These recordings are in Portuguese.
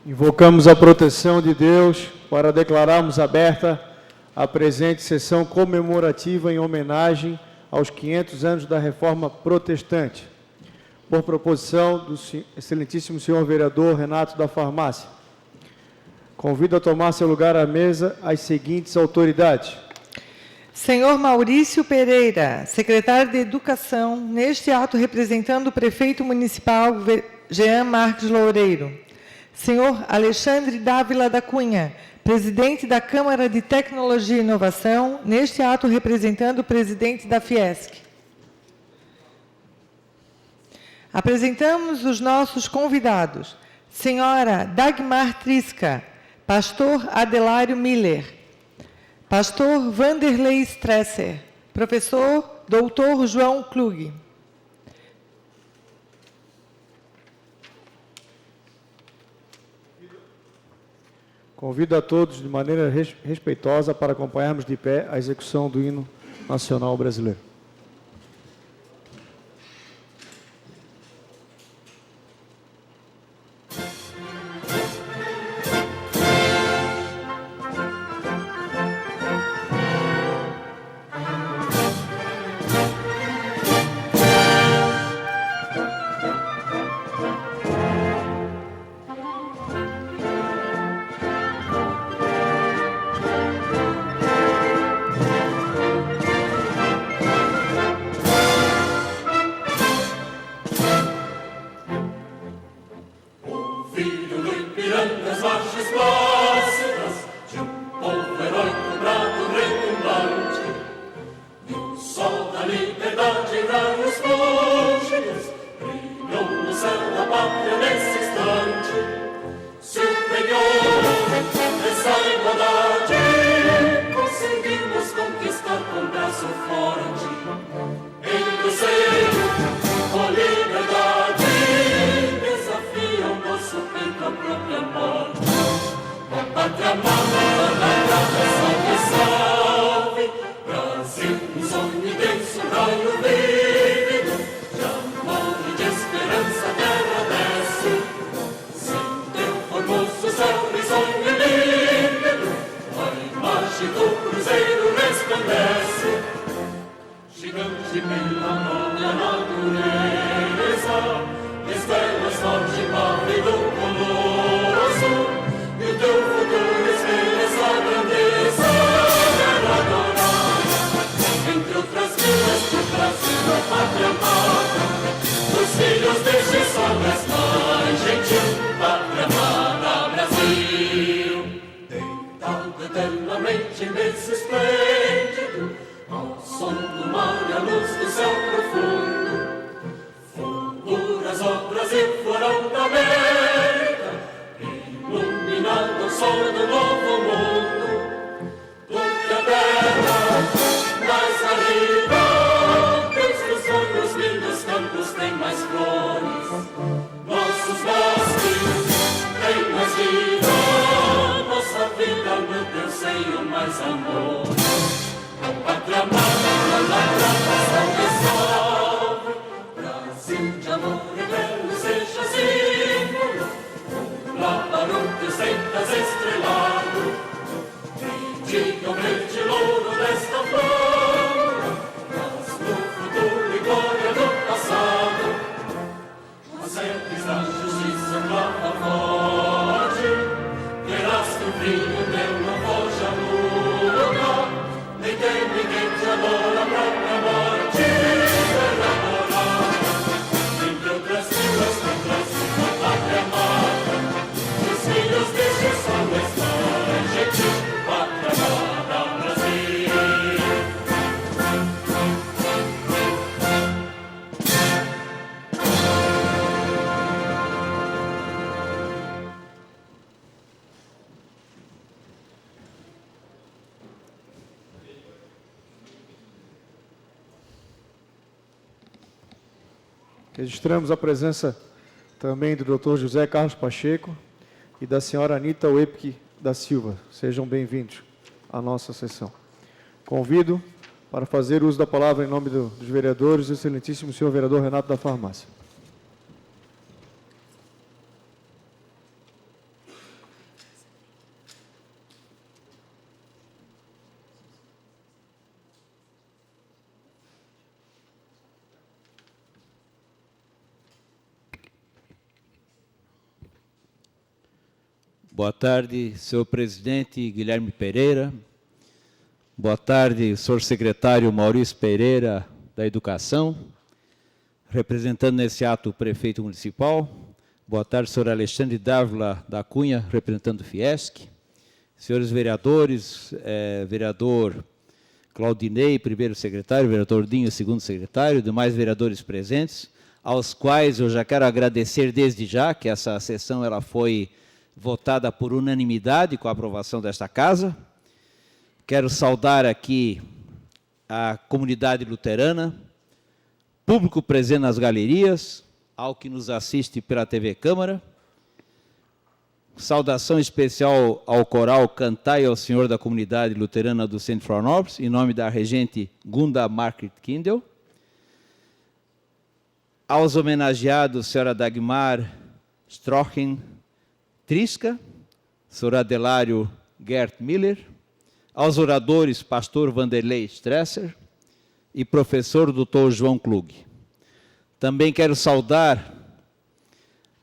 Invocamos a proteção de Deus para declararmos aberta a presente sessão comemorativa em homenagem aos 500 anos da Reforma Protestante, por proposição do excelentíssimo senhor vereador Renato da Farmácia. Convido a tomar seu lugar à mesa as seguintes autoridades. Senhor Maurício Pereira, secretário de Educação, neste ato representando o prefeito municipal Jean Marques Loureiro. Senhor Alexandre Dávila da Cunha, presidente da Câmara de Tecnologia e Inovação, neste ato representando o presidente da Fiesc. Apresentamos os nossos convidados. Senhora Dagmar Trisca, pastor Adelário Miller, pastor Vanderlei Stresser, professor doutor João Klug. Convido a todos, de maneira respeitosa, para acompanharmos de pé a execução do hino nacional brasileiro. Registramos a presença também do Dr. José Carlos Pacheco e da senhora Anita Wepke da Silva. Sejam bem-vindos à nossa sessão. Convido para fazer uso da palavra em nome dos vereadores o excelentíssimo senhor vereador Renato da Farmácia. Boa tarde, senhor presidente Guilherme Pereira. Boa tarde, senhor secretário Maurício Pereira, da Educação. Representando nesse ato o prefeito municipal. Boa tarde, senhor Alexandre Dávila da Cunha, representando o Fiesc. Senhores vereadores, vereador Claudinei, primeiro secretário, vereador Dinho, segundo secretário, demais vereadores presentes, aos quais eu já quero agradecer desde já, que essa sessão ela foi votada por unanimidade com a aprovação desta casa. Quero saudar aqui a comunidade luterana, público presente nas galerias, ao que nos assiste pela TV Câmara. Saudação especial ao coral Cantai ao Senhor da Comunidade Luterana do Centro Florianópolis, em nome da regente Gunda Margaret Kindle. Aos homenageados, senhora Dagmar Strochen Trisca, senhor Adelário Gert Miller, aos oradores, pastor Vanderlei Stresser e professor Dr. João Klug. Também quero saudar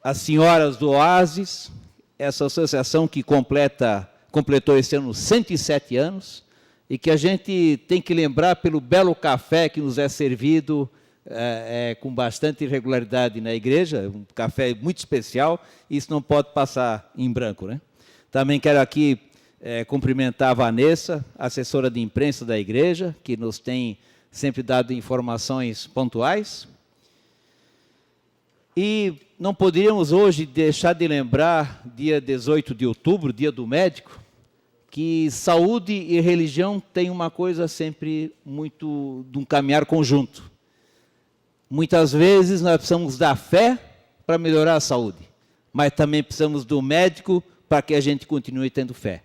as senhoras do Oasis, essa associação que completou esse ano 107 anos, e que a gente tem que lembrar pelo belo café que nos é servido com bastante regularidade na igreja, um café muito especial, e isso não pode passar em branco, né? Também quero aqui cumprimentar a Vanessa, assessora de imprensa da igreja, que nos tem sempre dado informações pontuais. E não poderíamos hoje deixar de lembrar, dia 18 de outubro, dia do médico, que saúde e religião têm uma coisa sempre muito de um caminhar conjunto. Muitas vezes nós precisamos da fé para melhorar a saúde, mas também precisamos do médico para que a gente continue tendo fé.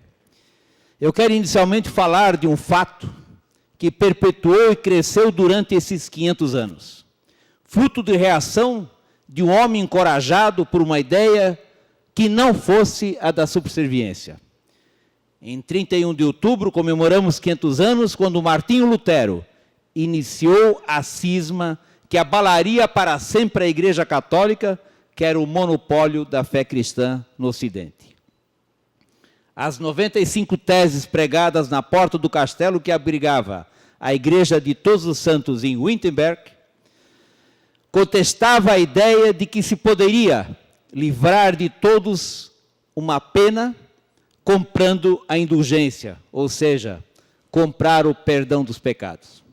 Eu quero inicialmente falar de um fato que perpetuou e cresceu durante esses 500 anos, fruto de reação de um homem encorajado por uma ideia que não fosse a da subserviência. Em 31 de outubro, comemoramos 500 anos, quando Martinho Lutero iniciou a cisma que abalaria para sempre a Igreja Católica, que era o monopólio da fé cristã no Ocidente. As 95 teses pregadas na porta do castelo que abrigava a Igreja de Todos os Santos em Wittenberg, contestava a ideia de que se poderia livrar de todos uma pena comprando a indulgência, ou seja, comprar o perdão dos pecados.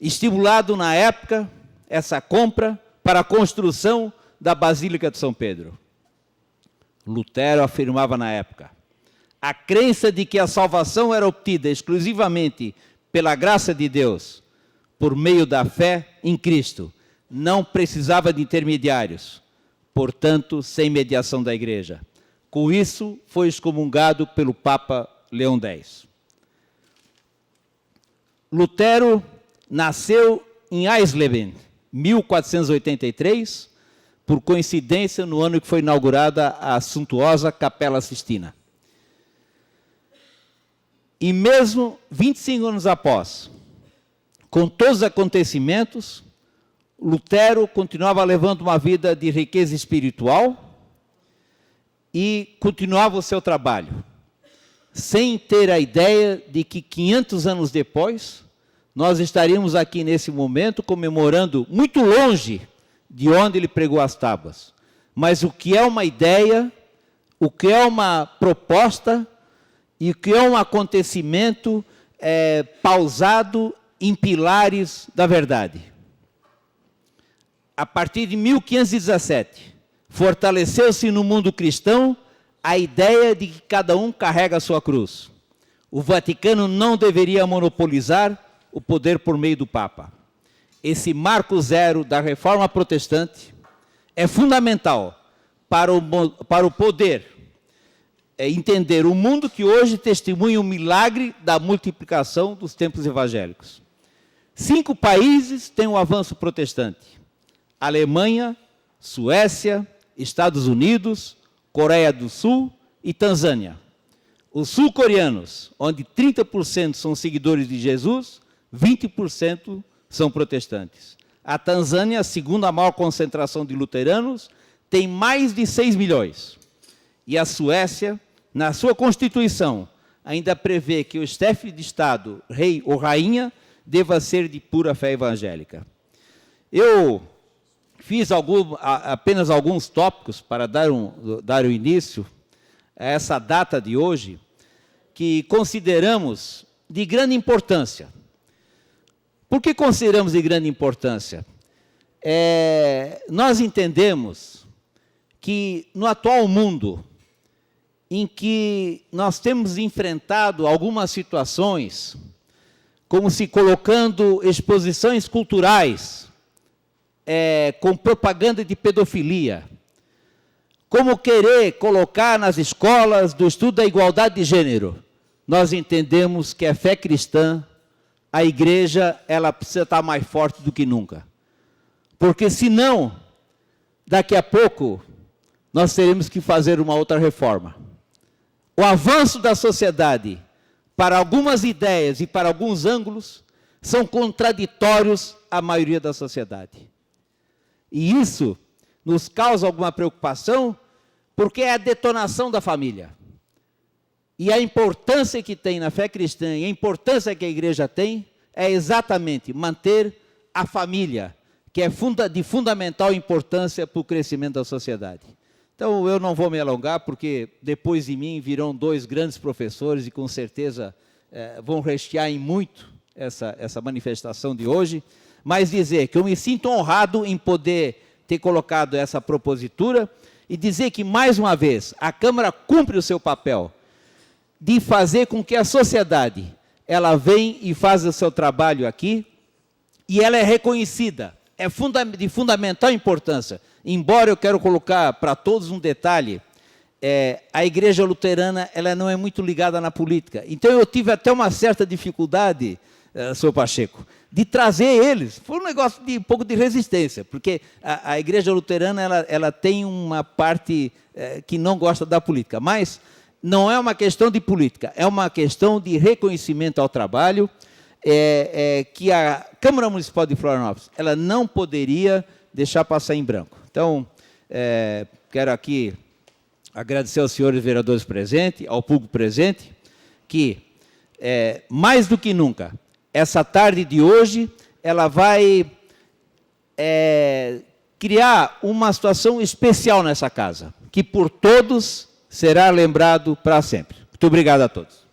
Estimulado na época, essa compra para a construção da Basílica de São Pedro. Lutero afirmava na época, a crença de que a salvação era obtida exclusivamente pela graça de Deus, por meio da fé em Cristo, não precisava de intermediários, portanto, sem mediação da Igreja. Com isso, foi excomungado pelo Papa Leão X. Lutero nasceu em Eisleben, 1483, por coincidência, no ano que foi inaugurada a suntuosa Capela Sistina. E mesmo 25 anos após, com todos os acontecimentos, Lutero continuava levando uma vida de riqueza espiritual e continuava o seu trabalho, sem ter a ideia de que 500 anos depois, nós estaríamos aqui nesse momento comemorando muito longe de onde ele pregou as tábuas. Mas o que é uma ideia, o que é uma proposta e o que é um acontecimento pausado em pilares da verdade. A partir de 1517, fortaleceu-se no mundo cristão a ideia de que cada um carrega a sua cruz. O Vaticano não deveria monopolizar o poder por meio do Papa. Esse marco zero da reforma protestante é fundamental para o poder entender o mundo que hoje testemunha o milagre da multiplicação dos templos evangélicos. 5 países têm um avanço protestante: Alemanha, Suécia, Estados Unidos, Coreia do Sul e Tanzânia. Os sul-coreanos, onde 30% são seguidores de Jesus, 20% são protestantes. A Tanzânia, a segunda maior concentração de luteranos, tem mais de 6 milhões. E a Suécia, na sua Constituição, ainda prevê que o chefe de Estado, rei ou rainha, deva ser de pura fé evangélica. Eu fiz apenas alguns tópicos para dar o início a essa data de hoje, que consideramos de grande importância. Por que consideramos de grande importância? Nós entendemos que no atual mundo, em que nós temos enfrentado algumas situações, como se colocando exposições culturais, com propaganda de pedofilia, como querer colocar nas escolas do estudo da igualdade de gênero, nós entendemos que a fé cristã, a igreja, ela precisa estar mais forte do que nunca. Porque senão, daqui a pouco, nós teremos que fazer uma outra reforma. O avanço da sociedade, para algumas ideias e para alguns ângulos, são contraditórios à maioria da sociedade. E isso nos causa alguma preocupação, porque é a detonação da família. E a importância que tem na fé cristã, e a importância que a igreja tem, é exatamente manter a família, que é de fundamental importância para o crescimento da sociedade. Então, eu não vou me alongar, porque depois de mim virão 2 grandes professores e com certeza vão rechear em muito essa manifestação de hoje, mas dizer que eu me sinto honrado em poder ter colocado essa propositura e dizer que, mais uma vez, a Câmara cumpre o seu papel de fazer com que a sociedade, ela vem e faz o seu trabalho aqui, e ela é reconhecida, é de fundamental importância. Embora eu quero colocar para todos um detalhe, a igreja luterana, ela não é muito ligada na política. Então eu tive até uma certa dificuldade, senhor Pacheco, de trazer eles. Foi um negócio de um pouco de resistência, porque a igreja luterana, ela tem uma parte que não gosta da política, mas não é uma questão de política, é uma questão de reconhecimento ao trabalho, que a Câmara Municipal de Florianópolis, ela não poderia deixar passar em branco. Então, quero aqui agradecer aos senhores vereadores presentes, ao público presente, que, mais do que nunca, essa tarde de hoje, ela vai criar uma situação especial nessa casa, que por todos será lembrado para sempre. Muito obrigado a todos.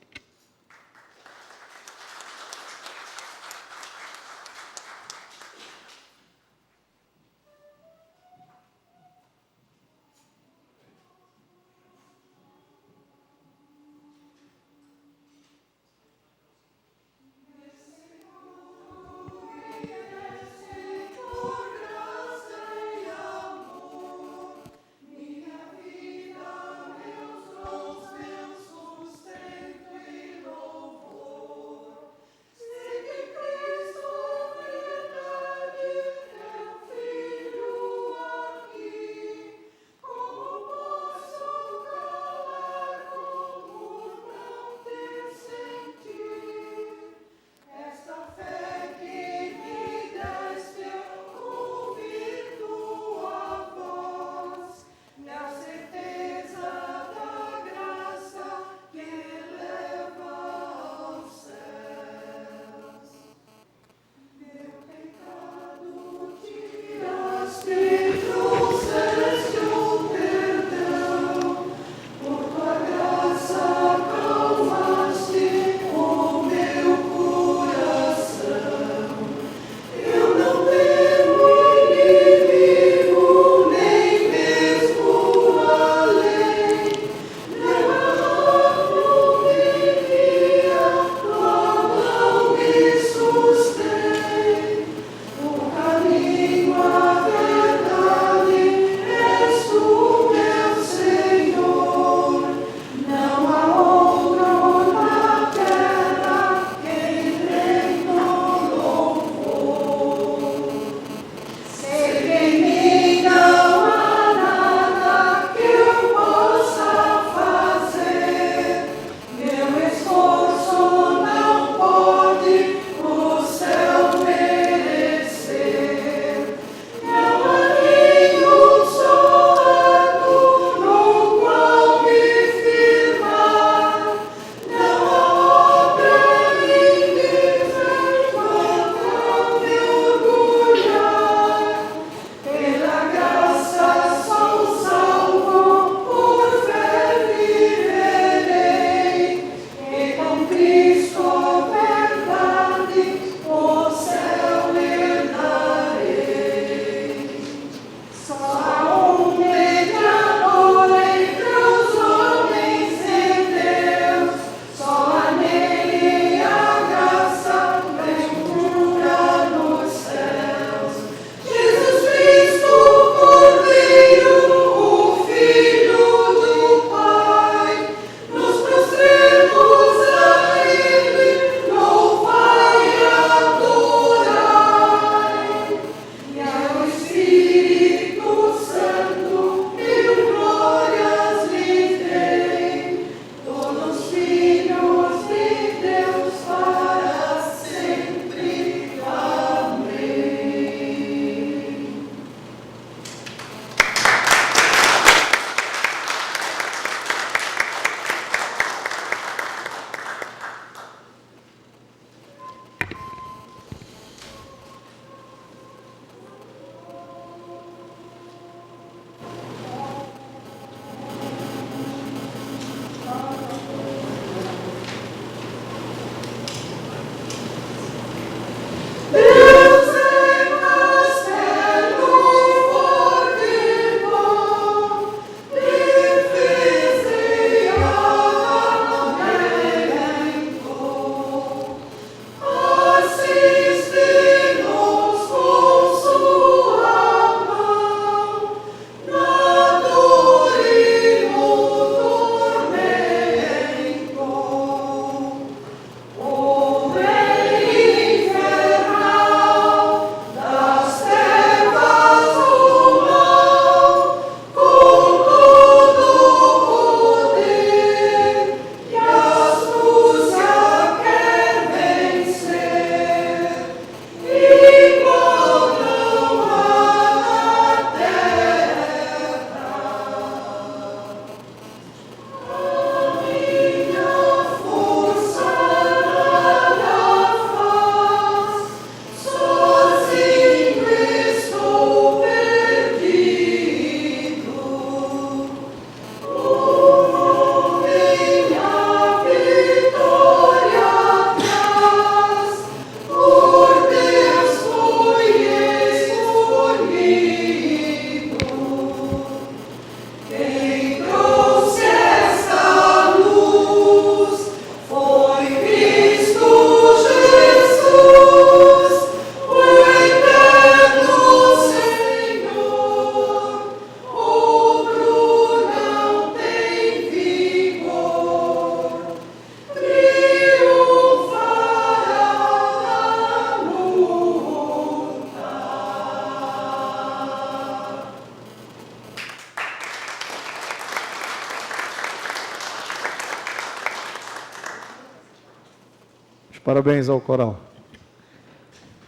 parabéns ao coral.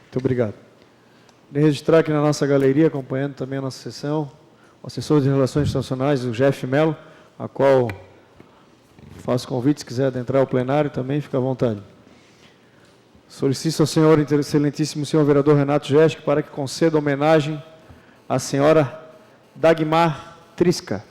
Muito obrigado. Queria registrar aqui na nossa galeria, acompanhando também a nossa sessão, o assessor de Relações Institucionais, o Jeff Mello, a qual faço convite, se quiser adentrar ao plenário também, fica à vontade. Solicito ao senhor, excelentíssimo senhor vereador Renato Jesk, para que conceda homenagem à senhora Dagmar Trisca.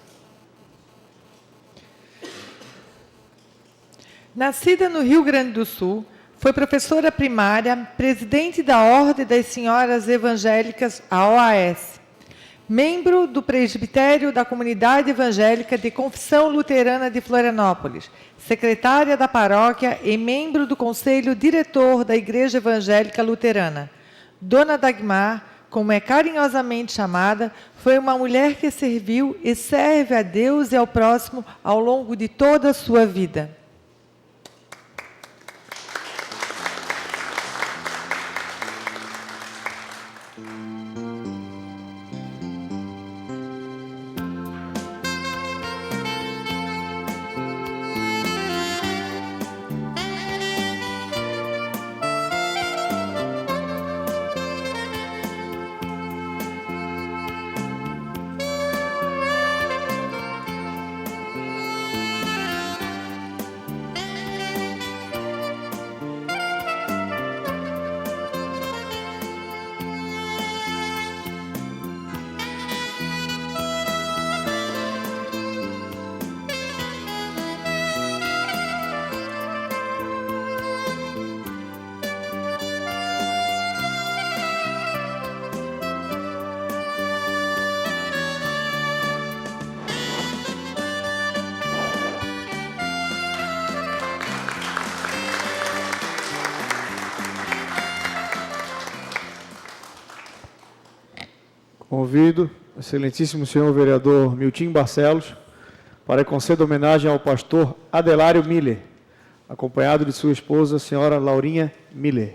Nascida no Rio Grande do Sul, foi professora primária, presidente da Ordem das Senhoras Evangélicas, a OAS, membro do presbitério da Comunidade Evangélica de Confissão Luterana de Florianópolis, secretária da paróquia e membro do Conselho Diretor da Igreja Evangélica Luterana. Dona Dagmar, como é carinhosamente chamada, foi uma mulher que serviu e serve a Deus e ao próximo ao longo de toda a sua vida. Convido o excelentíssimo senhor vereador Miltim Barcelos para que conceda homenagem ao pastor Adelário Miller, acompanhado de sua esposa, a senhora Laurinha Miller.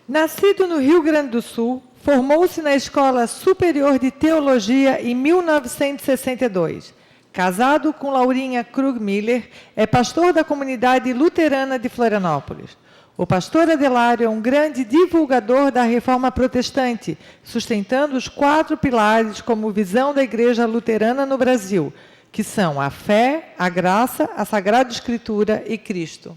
Nascido no Rio Grande do Sul, formou-se na Escola Superior de Teologia em 1962. Casado com Laurinha Krug Miller, é pastor da Comunidade Luterana de Florianópolis. O pastor Adelário é um grande divulgador da Reforma Protestante, sustentando os 4 pilares como visão da Igreja Luterana no Brasil, que são a fé, a graça, a Sagrada Escritura e Cristo.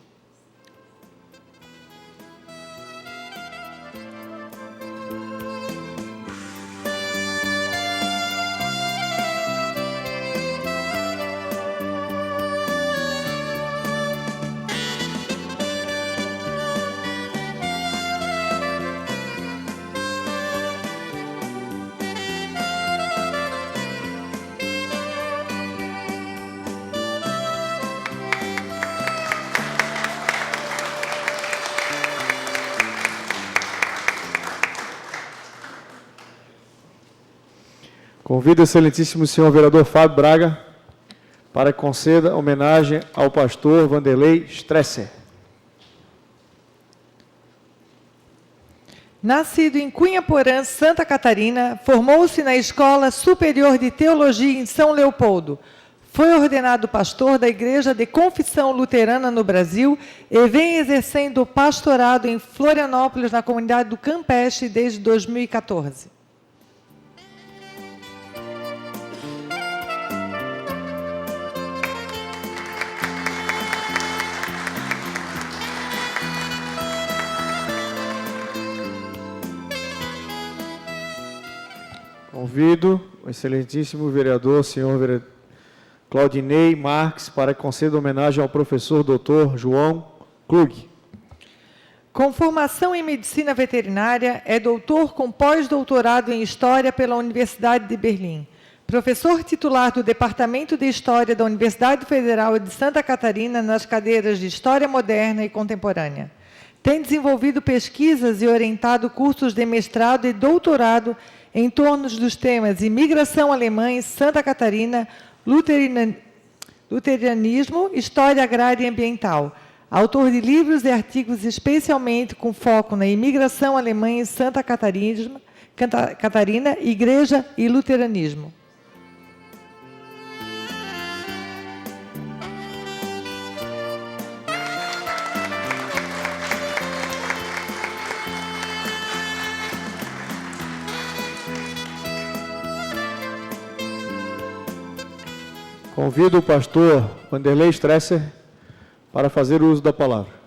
Convido o excelentíssimo senhor vereador Fábio Braga para que conceda homenagem ao pastor Vanderlei Stresser. Nascido em Cunha Porã, Santa Catarina, formou-se na Escola Superior de Teologia em São Leopoldo. Foi ordenado pastor da Igreja de Confissão Luterana no Brasil e vem exercendo o pastorado em Florianópolis, na comunidade do Campeche, desde 2014. Convido o excelentíssimo vereador, senhor Claudinei Marques, para que conceda homenagem ao professor doutor João Klug. Com formação em Medicina Veterinária, é doutor com pós-doutorado em História pela Universidade de Berlim. Professor titular do Departamento de História da Universidade Federal de Santa Catarina nas cadeiras de História Moderna e Contemporânea. Tem desenvolvido pesquisas e orientado cursos de mestrado e doutorado em torno dos temas imigração alemã em Santa Catarina, luteranismo, história agrária e ambiental. Autor de livros e artigos especialmente com foco na imigração alemã em Santa Catarina, igreja e luteranismo. Convido o pastor Vanderlei Stresser para fazer uso da palavra.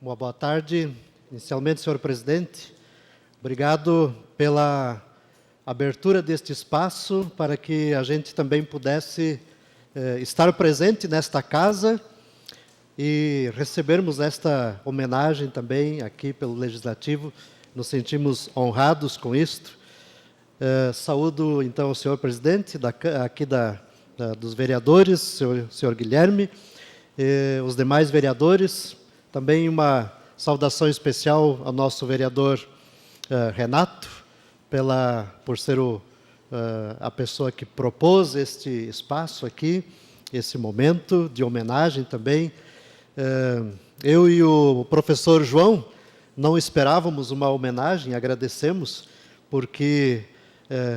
Uma boa tarde. Inicialmente, senhor presidente, obrigado pela abertura deste espaço para que a gente também pudesse estar presente nesta casa e recebermos esta homenagem também aqui pelo Legislativo. Nos sentimos honrados com isto. Saúdo, então, o senhor presidente dos vereadores, senhor Guilherme, os demais vereadores. Também uma saudação especial ao nosso vereador Renato, por ser a pessoa que propôs este espaço aqui, esse momento de homenagem também. Eu e o professor João não esperávamos uma homenagem, agradecemos, porque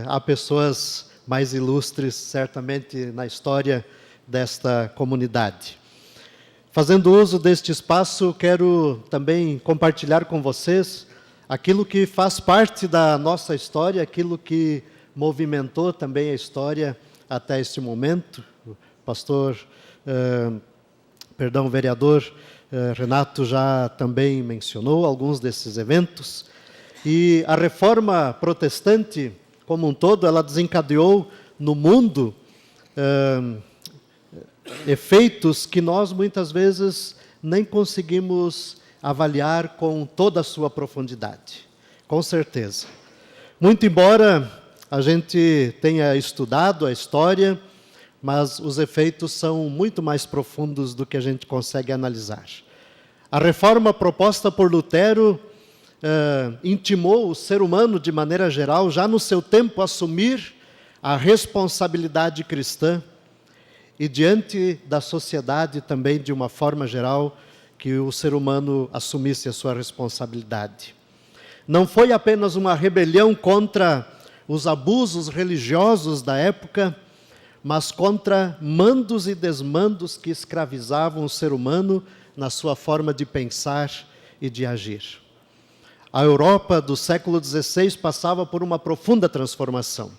há pessoas mais ilustres, certamente, na história desta comunidade. Fazendo uso deste espaço, quero também compartilhar com vocês aquilo que faz parte da nossa história, aquilo que movimentou também a história até este momento. O vereador Renato já também mencionou alguns desses eventos. E a reforma protestante, como um todo, ela desencadeou no mundo efeitos que nós muitas vezes nem conseguimos avaliar com toda a sua profundidade, com certeza. Muito embora a gente tenha estudado a história, mas os efeitos são muito mais profundos do que a gente consegue analisar. A reforma proposta por Lutero intimou o ser humano, de maneira geral, já no seu tempo, a assumir a responsabilidade cristã e diante da sociedade também, de uma forma geral, que o ser humano assumisse a sua responsabilidade. Não foi apenas uma rebelião contra os abusos religiosos da época, mas contra mandos e desmandos que escravizavam o ser humano na sua forma de pensar e de agir. A Europa do século XVI passava por uma profunda transformação,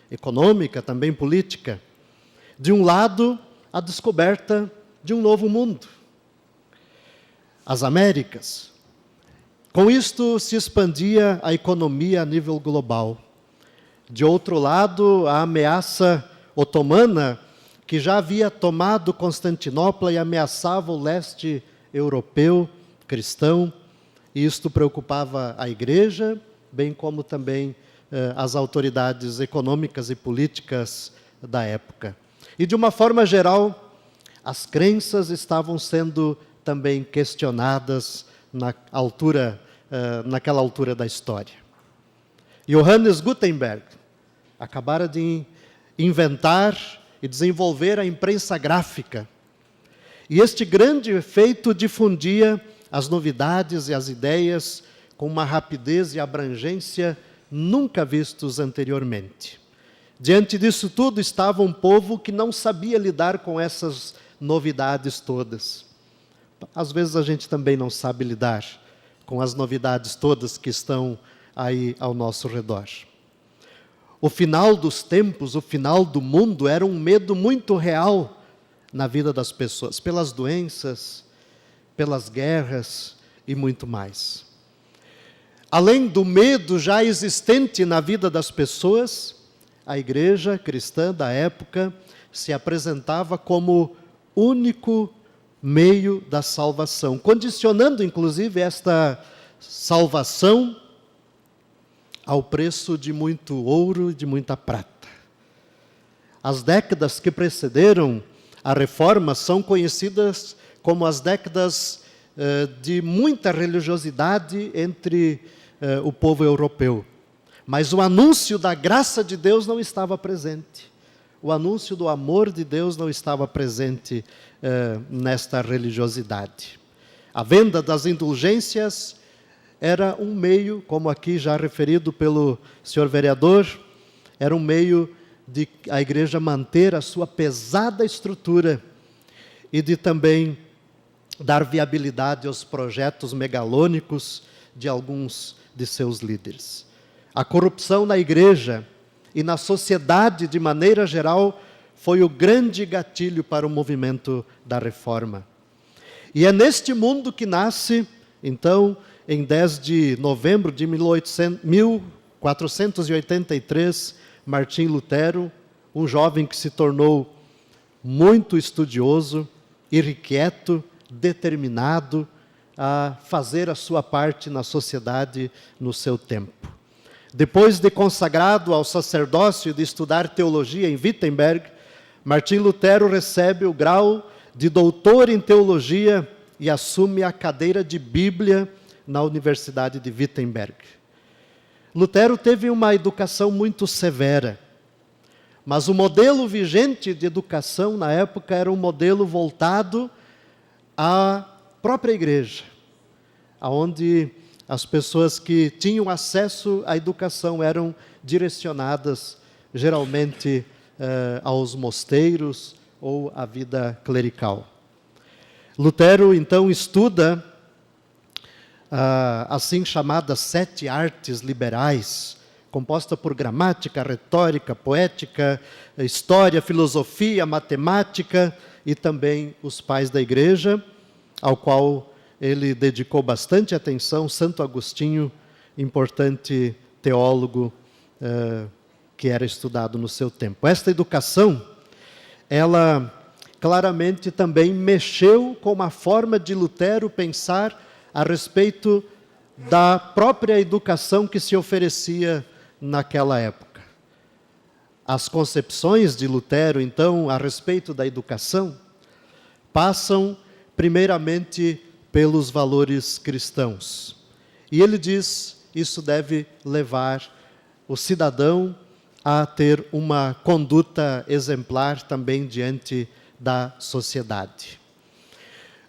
econômica, também política. De um lado, a descoberta de um novo mundo, as Américas. Com isto se expandia a economia a nível global. De outro lado, a ameaça otomana, que já havia tomado Constantinopla e ameaçava o leste europeu cristão, e isto preocupava a Igreja, bem como também as autoridades econômicas e políticas da época. E, de uma forma geral, as crenças estavam sendo também questionadas naquela altura da história. Johannes Gutenberg acabara de inventar e desenvolver a imprensa gráfica. E este grande feito difundia as novidades e as ideias com uma rapidez e abrangência nunca vistos anteriormente. Diante disso tudo estava um povo que não sabia lidar com essas novidades todas. Às vezes a gente também não sabe lidar com as novidades todas que estão aí ao nosso redor. O final dos tempos, o final do mundo, era um medo muito real na vida das pessoas, pelas doenças, pelas guerras e muito mais. Além do medo já existente na vida das pessoas, a igreja cristã da época se apresentava como único meio da salvação, condicionando inclusive esta salvação ao preço de muito ouro e de muita prata. As décadas que precederam a reforma são conhecidas como as décadas de muita religiosidade entre o povo europeu. Mas o anúncio da graça de Deus não estava presente. o anúncio do amor de Deus não estava presente nesta religiosidade. A venda das indulgências era um meio, como aqui já referido pelo senhor vereador, era um meio de a igreja manter a sua pesada estrutura e de também dar viabilidade aos projetos megalônicos de alguns de seus líderes. A corrupção na igreja e na sociedade de maneira geral foi o grande gatilho para o movimento da reforma. E é neste mundo que nasce, então, em 10 de novembro de 1483, Martim Lutero, um jovem que se tornou muito estudioso, irrequieto, determinado a fazer a sua parte na sociedade no seu tempo. Depois de consagrado ao sacerdócio e de estudar teologia em Wittenberg, Martim Lutero recebe o grau de doutor em teologia e assume a cadeira de Bíblia na Universidade de Wittenberg. Lutero teve uma educação muito severa, mas o modelo vigente de educação na época era um modelo voltado à própria igreja, onde as pessoas que tinham acesso à educação eram direcionadas geralmente aos mosteiros ou à vida clerical. Lutero então estuda assim chamadas 7 artes liberais, composta por gramática, retórica, poética, história, filosofia, matemática e também os pais da igreja, ao qual ele dedicou bastante atenção, Santo Agostinho, importante teólogo que era estudado no seu tempo. Esta educação, ela claramente também mexeu com a forma de Lutero pensar a respeito da própria educação que se oferecia naquela época. As concepções de Lutero, então, a respeito da educação, passam primeiramente pelos valores cristãos. E ele diz, isso deve levar o cidadão a ter uma conduta exemplar também diante da sociedade.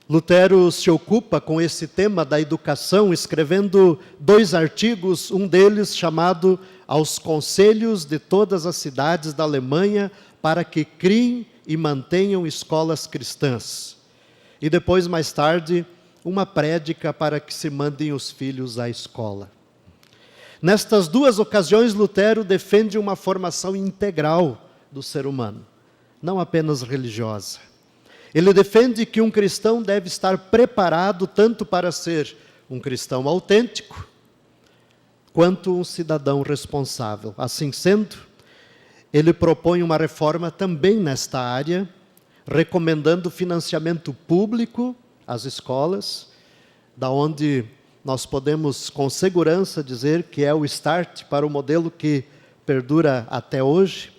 Lutero se ocupa com esse tema da educação, escrevendo 2 artigos, um deles chamado Aos Conselhos de todas as cidades da Alemanha para que criem e mantenham escolas cristãs. E depois, mais tarde, uma prédica para que se mandem os filhos à escola. Nestas 2 ocasiões, Lutero defende uma formação integral do ser humano, não apenas religiosa. Ele defende que um cristão deve estar preparado tanto para ser um cristão autêntico, quanto um cidadão responsável. Assim sendo, ele propõe uma reforma também nesta área, recomendando financiamento público às escolas, da onde nós podemos com segurança dizer que é o start para o modelo que perdura até hoje.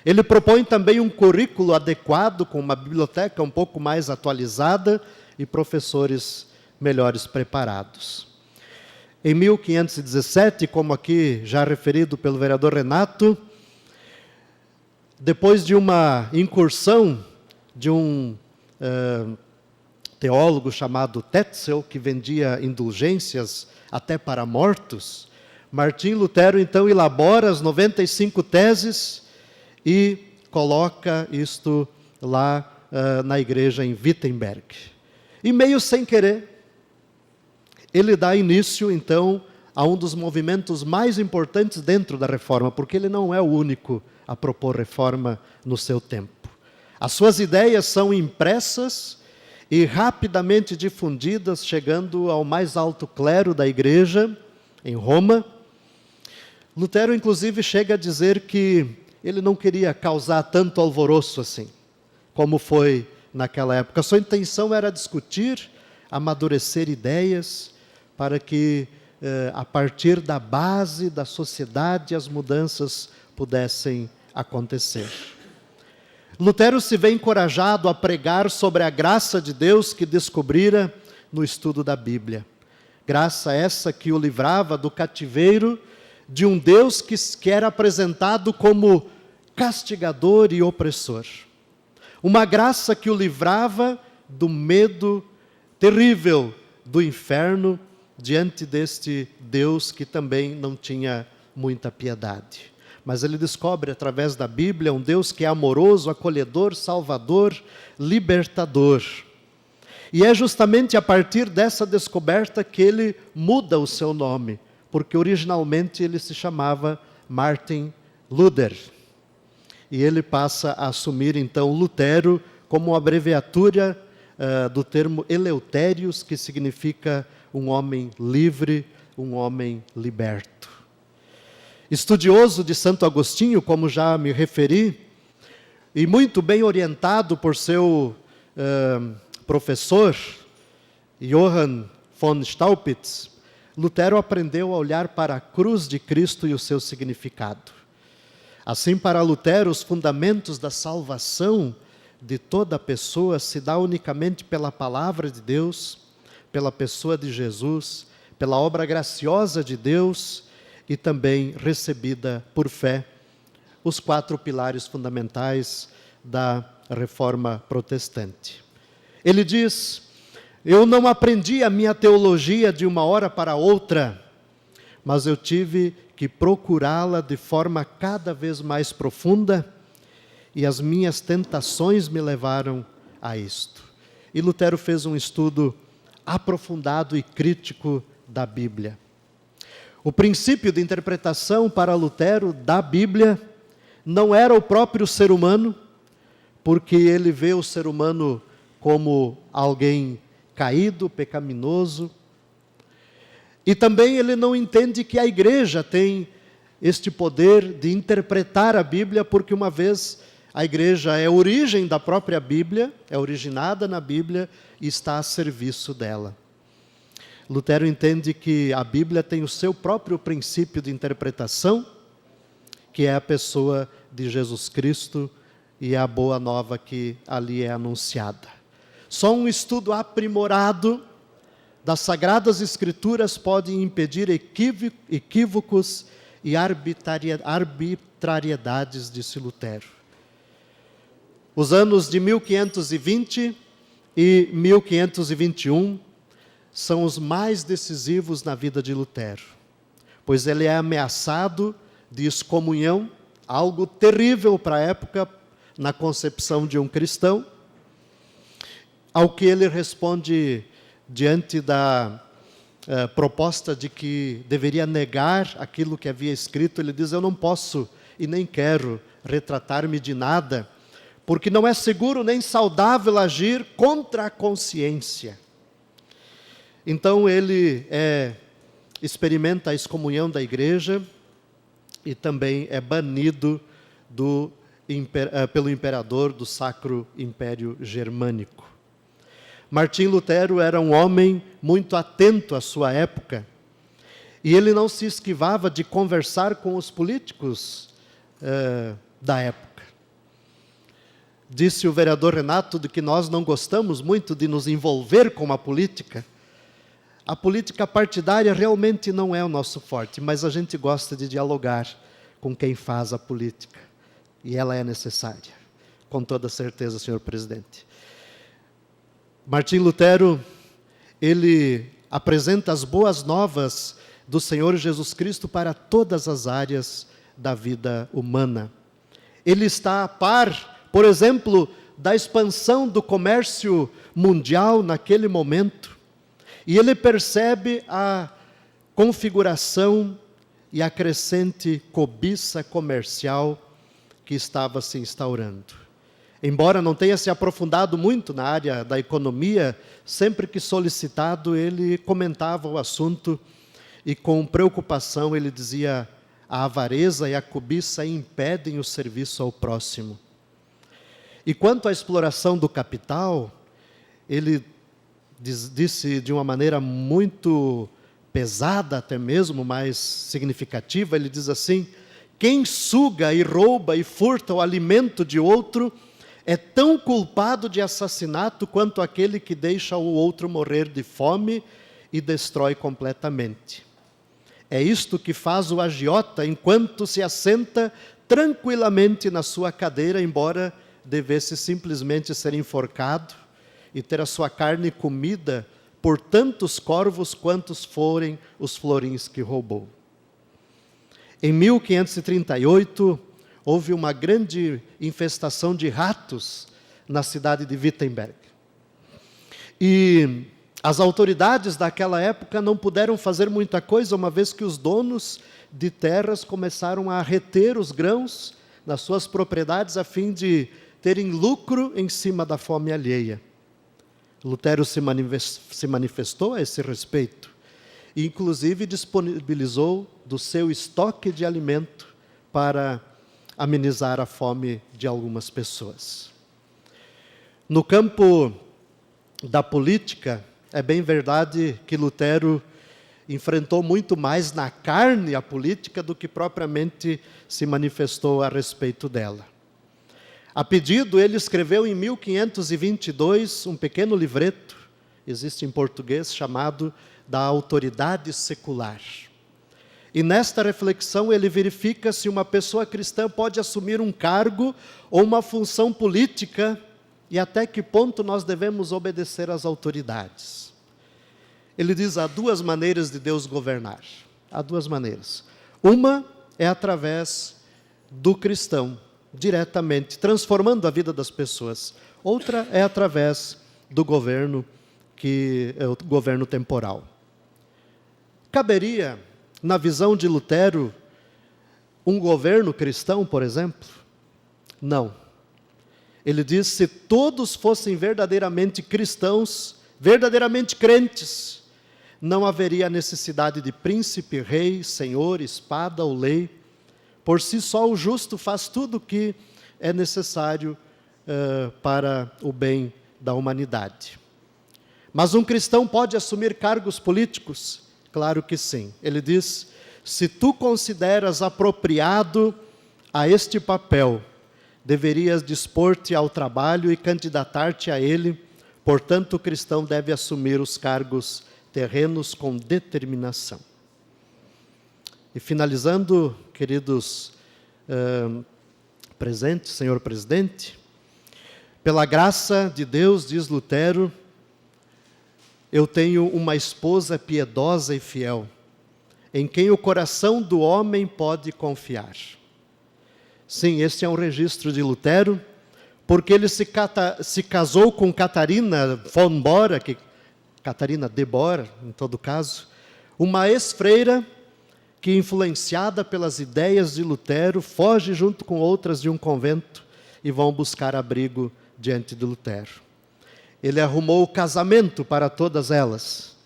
Ele propõe também um currículo adequado, com uma biblioteca um pouco mais atualizada e professores melhores preparados. Em 1517, como aqui já referido pelo vereador Renato, depois de uma incursão de um teólogo chamado Tetzel, que vendia indulgências até para mortos, Martim Lutero então elabora as 95 teses e coloca isto lá na igreja em Wittenberg. E meio sem querer, ele dá início então a um dos movimentos mais importantes dentro da reforma, porque ele não é o único a propor reforma no seu tempo. As suas ideias são impressas e rapidamente difundidas, chegando ao mais alto clero da igreja, em Roma. Lutero, inclusive, chega a dizer que ele não queria causar tanto alvoroço assim, como foi naquela época. A sua intenção era discutir, amadurecer ideias, para que, a partir da base da sociedade, as mudanças pudessem acontecer. Lutero se vê encorajado a pregar sobre a graça de Deus que descobrira no estudo da Bíblia. Graça essa que o livrava do cativeiro de um Deus que era apresentado como castigador e opressor. Uma graça que o livrava do medo terrível do inferno diante deste Deus que também não tinha muita piedade. Mas ele descobre através da Bíblia um Deus que é amoroso, acolhedor, salvador, libertador. E é justamente a partir dessa descoberta que ele muda o seu nome, porque originalmente ele se chamava Martin Luther. E ele passa a assumir então Lutero como uma abreviatura do termo Eleutérios, que significa um homem livre, um homem liberto. Estudioso de Santo Agostinho, como já me referi, e muito bem orientado por seu professor, Johann von Staupitz, Lutero aprendeu a olhar para a cruz de Cristo e o seu significado. Assim, para Lutero, os fundamentos da salvação de toda pessoa se dá unicamente pela palavra de Deus, pela pessoa de Jesus, pela obra graciosa de Deus e também recebida por fé, os 4 pilares fundamentais da Reforma Protestante. Ele diz: eu não aprendi a minha teologia de uma hora para outra, mas eu tive que procurá-la de forma cada vez mais profunda, e as minhas tentações me levaram a isto. E Lutero fez um estudo aprofundado e crítico da Bíblia. O princípio de interpretação para Lutero da Bíblia não era o próprio ser humano, porque ele vê o ser humano como alguém caído, pecaminoso. E também ele não entende que a igreja tem este poder de interpretar a Bíblia, porque uma vez a igreja é a origem da própria Bíblia, é originada na Bíblia e está a serviço dela. Lutero entende que a Bíblia tem o seu próprio princípio de interpretação, que é a pessoa de Jesus Cristo e a boa nova que ali é anunciada. Só um estudo aprimorado das Sagradas Escrituras pode impedir equívocos e arbitrariedades, disse Lutero. Os anos de 1520 e 1521 são os mais decisivos na vida de Lutero, pois ele é ameaçado de excomunhão, algo terrível para a época na concepção de um cristão, ao que ele responde diante da proposta de que deveria negar aquilo que havia escrito. Ele diz: eu não posso e nem quero retratar-me de nada, porque não é seguro nem saudável agir contra a consciência. Então ele experimenta a excomunhão da igreja e também é banido pelo imperador do Sacro Império Germânico. Martim Lutero era um homem muito atento à sua época, e ele não se esquivava de conversar com os políticos da época. Disse o vereador Renato de que nós não gostamos muito de nos envolver com a política. A política partidária realmente não é o nosso forte, mas a gente gosta de dialogar com quem faz a política, e ela é necessária, com toda certeza, senhor presidente. Martim Lutero, ele apresenta as boas novas do Senhor Jesus Cristo para todas as áreas da vida humana. Ele está a par, por exemplo, da expansão do comércio mundial naquele momento, e ele percebe a configuração e a crescente cobiça comercial que estava se instaurando. Embora não tenha se aprofundado muito na área da economia, sempre que solicitado ele comentava o assunto e com preocupação ele dizia: a avareza e a cobiça impedem o serviço ao próximo. E quanto à exploração do capital, ele disse de uma maneira muito pesada, até mesmo mais significativa, ele diz assim: quem suga e rouba e furta o alimento de outro é tão culpado de assassinato quanto aquele que deixa o outro morrer de fome e destrói completamente. É isto que faz o agiota enquanto se assenta tranquilamente na sua cadeira, embora devesse simplesmente ser enforcado e ter a sua carne comida por tantos corvos quantos forem os florins que roubou. Em 1538, houve uma grande infestação de ratos na cidade de Wittenberg. E as autoridades daquela época não puderam fazer muita coisa, uma vez que os donos de terras começaram a reter os grãos nas suas propriedades a fim de terem lucro em cima da fome alheia. Lutero se manifestou a esse respeito e, inclusive, disponibilizou do seu estoque de alimento para amenizar a fome de algumas pessoas. No campo da política, é bem verdade que Lutero enfrentou muito mais na carne a política do que propriamente se manifestou a respeito dela. A pedido, ele escreveu em 1522 um pequeno livreto, existe em português, chamado Da Autoridade Secular. E nesta reflexão ele verifica se uma pessoa cristã pode assumir um cargo ou uma função política e até que ponto nós devemos obedecer às autoridades. Ele diz: há duas maneiras de Deus governar. Há duas maneiras. Uma é através do cristão, diretamente, transformando a vida das pessoas. Outra é através do governo, que é o governo temporal. Caberia, na visão de Lutero, um governo cristão, por exemplo? Não. Ele diz: se todos fossem verdadeiramente cristãos, verdadeiramente crentes, não haveria necessidade de príncipe, rei, senhor, espada ou lei. Por si só, o justo faz tudo o que é necessário para o bem da humanidade. Mas um cristão pode assumir cargos políticos? Claro que sim. Ele diz: se tu consideras apropriado a este papel, deverias dispor-te ao trabalho e candidatar-te a ele. Portanto, o cristão deve assumir os cargos terrenos com determinação. E finalizando, queridos presentes, senhor presidente, pela graça de Deus, diz Lutero, eu tenho uma esposa piedosa e fiel, em quem o coração do homem pode confiar. Sim, este é um registro de Lutero, porque ele se casou com Catarina von Bora, Catarina de Bora, em todo caso, uma ex-freira que, influenciada pelas ideias de Lutero, foge junto com outras de um convento e vão buscar abrigo diante de Lutero. Ele arrumou o casamento para todas elas.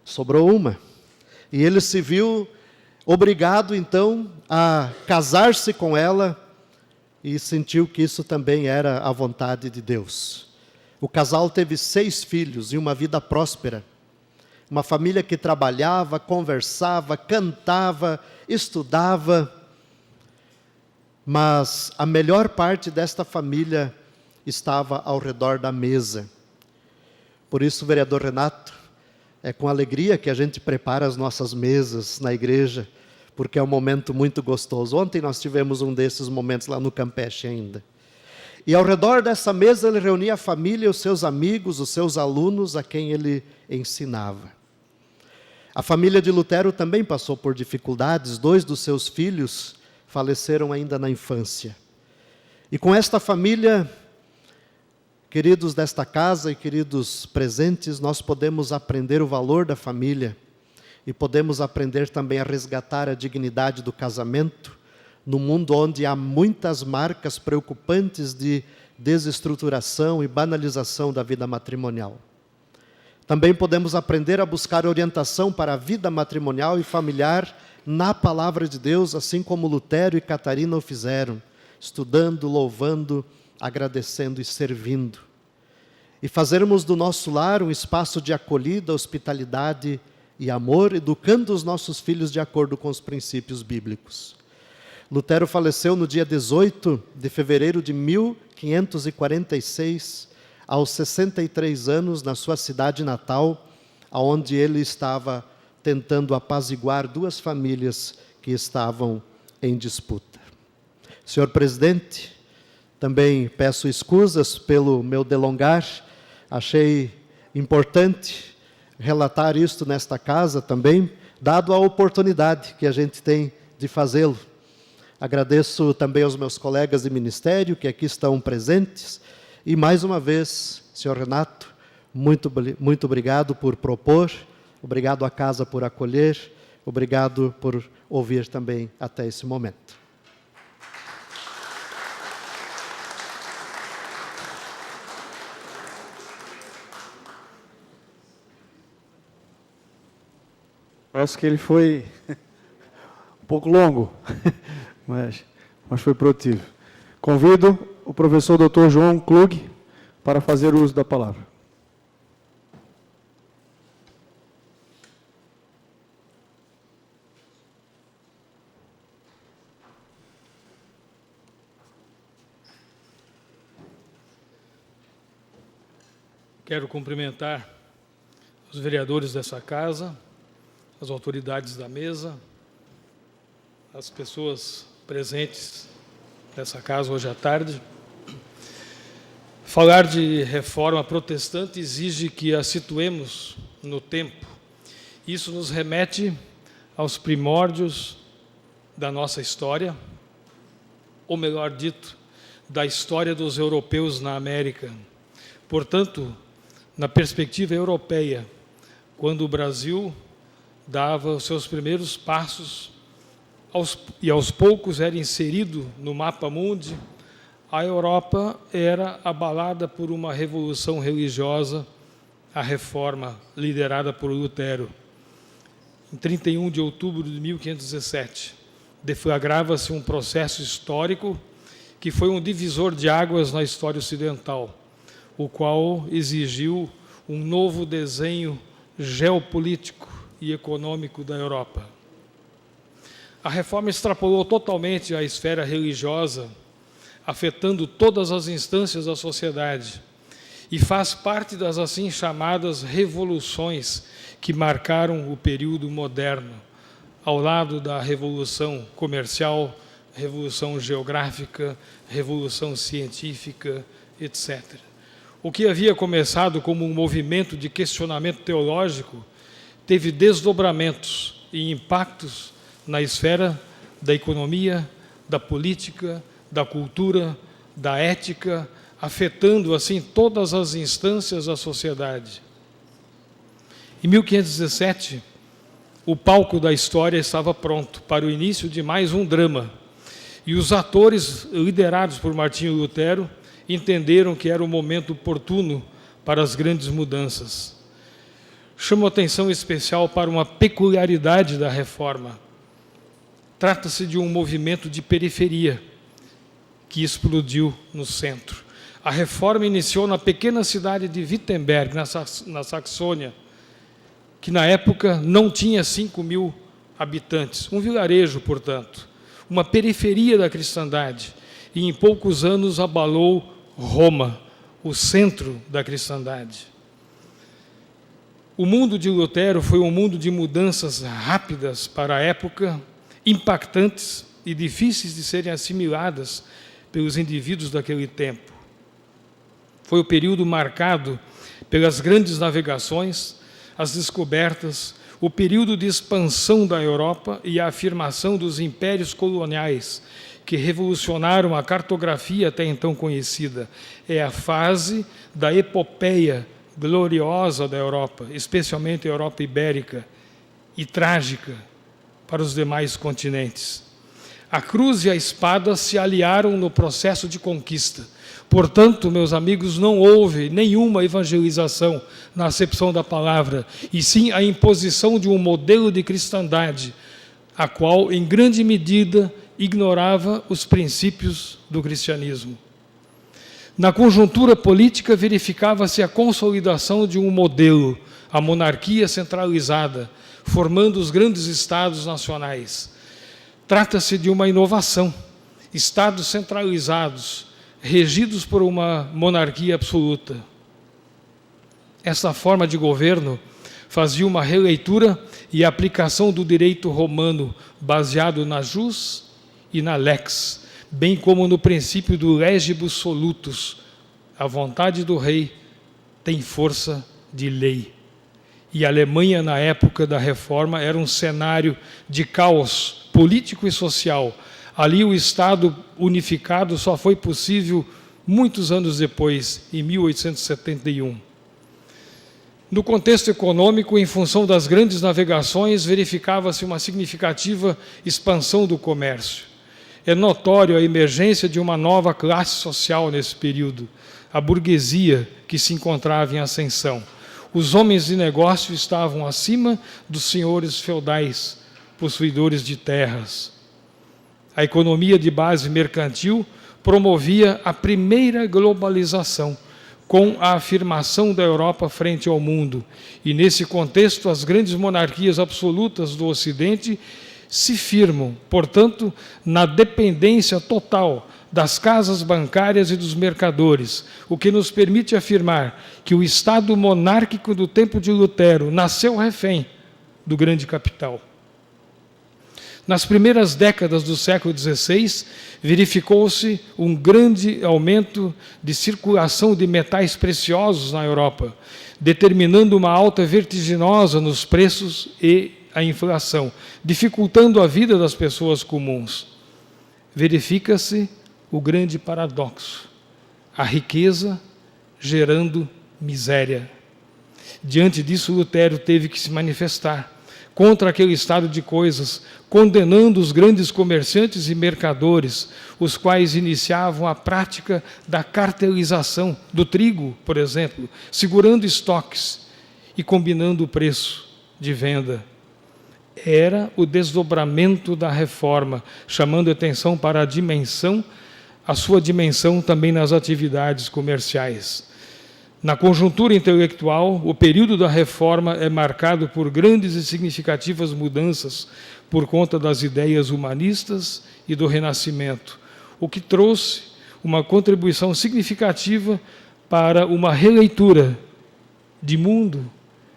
Sobrou uma. E ele se viu obrigado, então, a casar-se com ela e sentiu que isso também era a vontade de Deus. O casal teve 6 filhos e uma vida próspera. Uma família que trabalhava, conversava, cantava, estudava. Mas a melhor parte desta família estava ao redor da mesa. Por isso, vereador Renato, é com alegria que a gente prepara as nossas mesas na igreja, porque é um momento muito gostoso. Ontem nós tivemos um desses momentos lá no Campeche ainda. E ao redor dessa mesa ele reunia a família, os seus amigos, os seus alunos, a quem ele ensinava. A família de Lutero também passou por dificuldades. 2 dos seus filhos faleceram ainda na infância. E com esta família, queridos desta casa e queridos presentes, nós podemos aprender o valor da família e podemos aprender também a resgatar a dignidade do casamento no mundo onde há muitas marcas preocupantes de desestruturação e banalização da vida matrimonial. Também podemos aprender a buscar orientação para a vida matrimonial e familiar na palavra de Deus, assim como Lutero e Catarina o fizeram, estudando, louvando, agradecendo e servindo. E fazermos do nosso lar um espaço de acolhida, hospitalidade e amor, educando os nossos filhos de acordo com os princípios bíblicos. Lutero faleceu no dia 18 de fevereiro de 1546, aos 63 anos, na sua cidade natal, onde ele estava tentando apaziguar 2 famílias que estavam em disputa. Senhor presidente, também peço escusas pelo meu delongar. Achei importante relatar isto nesta casa também, dado a oportunidade que a gente tem de fazê-lo. Agradeço também aos meus colegas de ministério que aqui estão presentes. E mais uma vez, senhor Renato, muito obrigado por propor, obrigado à casa por acolher, obrigado por ouvir também até esse momento. Parece que ele foi um pouco longo, mas foi produtivo. Convido o professor Dr. João Klug para fazer uso da palavra. Quero cumprimentar os vereadores dessa casa, as autoridades da mesa, as pessoas presentes nessa casa hoje à tarde. Falar de reforma protestante exige que a situemos no tempo. Isso nos remete aos primórdios da nossa história, ou melhor dito, da história dos europeus na América. Portanto, na perspectiva europeia, quando o Brasil dava os seus primeiros passos e aos poucos era inserido no mapa mundi, a Europa era abalada por uma revolução religiosa, a Reforma, liderada por Lutero. Em 31 de outubro de 1517, deflagrava-se um processo histórico que foi um divisor de águas na história ocidental, o qual exigiu um novo desenho geopolítico e econômico da Europa. A reforma extrapolou totalmente a esfera religiosa, afetando todas as instâncias da sociedade, e faz parte das assim chamadas revoluções que marcaram o período moderno, ao lado da revolução comercial, revolução geográfica, revolução científica, etc. O que havia começado como um movimento de questionamento teológico teve desdobramentos e impactos na esfera da economia, da política, da cultura, da ética, afetando assim todas as instâncias da sociedade. Em 1517, o palco da história estava pronto para o início de mais um drama, e os atores, liderados por Martinho Lutero, entenderam que era o momento oportuno para as grandes mudanças. Chamo atenção especial para uma peculiaridade da reforma. Trata-se de um movimento de periferia que explodiu no centro. A reforma iniciou na pequena cidade de Wittenberg, na Saxônia, que na época não tinha 5.000 habitantes, um vilarejo, portanto, uma periferia da cristandade, e em poucos anos abalou Roma, o centro da cristandade. O mundo de Lutero foi um mundo de mudanças rápidas para a época, impactantes e difíceis de serem assimiladas pelos indivíduos daquele tempo. Foi o período marcado pelas grandes navegações, as descobertas, o período de expansão da Europa e a afirmação dos impérios coloniais, que revolucionaram a cartografia até então conhecida. É a fase da epopeia gloriosa da Europa, especialmente a Europa ibérica, e trágica para os demais continentes. A cruz e a espada se aliaram no processo de conquista. Portanto, meus amigos, não houve nenhuma evangelização na acepção da palavra, e sim a imposição de um modelo de cristandade, a qual, em grande medida, ignorava os princípios do cristianismo. Na conjuntura política, verificava-se a consolidação de um modelo, a monarquia centralizada, formando os grandes estados nacionais. Trata-se de uma inovação, estados centralizados, regidos por uma monarquia absoluta. Essa forma de governo fazia uma releitura e aplicação do direito romano, baseado na jus e na lex, bem como no princípio do legibus solutus, a vontade do rei tem força de lei. E a Alemanha, na época da Reforma, era um cenário de caos político e social. Ali o Estado unificado só foi possível muitos anos depois, em 1871. No contexto econômico, em função das grandes navegações, verificava-se uma significativa expansão do comércio. É notório a emergência de uma nova classe social nesse período, a burguesia, que se encontrava em ascensão. Os homens de negócio estavam acima dos senhores feudais, possuidores de terras. A economia de base mercantil promovia a primeira globalização, com a afirmação da Europa frente ao mundo. E, nesse contexto, as grandes monarquias absolutas do Ocidente se firmam, portanto, na dependência total das casas bancárias e dos mercadores, o que nos permite afirmar que o Estado monárquico do tempo de Lutero nasceu refém do grande capital. Nas primeiras décadas do século XVI, verificou-se um grande aumento de circulação de metais preciosos na Europa, determinando uma alta vertiginosa nos preços e a inflação, dificultando a vida das pessoas comuns. Verifica-se o grande paradoxo: a riqueza gerando miséria. Diante disso, Lutero teve que se manifestar contra aquele estado de coisas, condenando os grandes comerciantes e mercadores, os quais iniciavam a prática da cartelização do trigo, por exemplo, segurando estoques e combinando o preço de venda. Era o desdobramento da reforma, chamando atenção para a sua dimensão também nas atividades comerciais. Na conjuntura intelectual, o período da Reforma é marcado por grandes e significativas mudanças por conta das ideias humanistas e do Renascimento, o que trouxe uma contribuição significativa para uma releitura de mundo,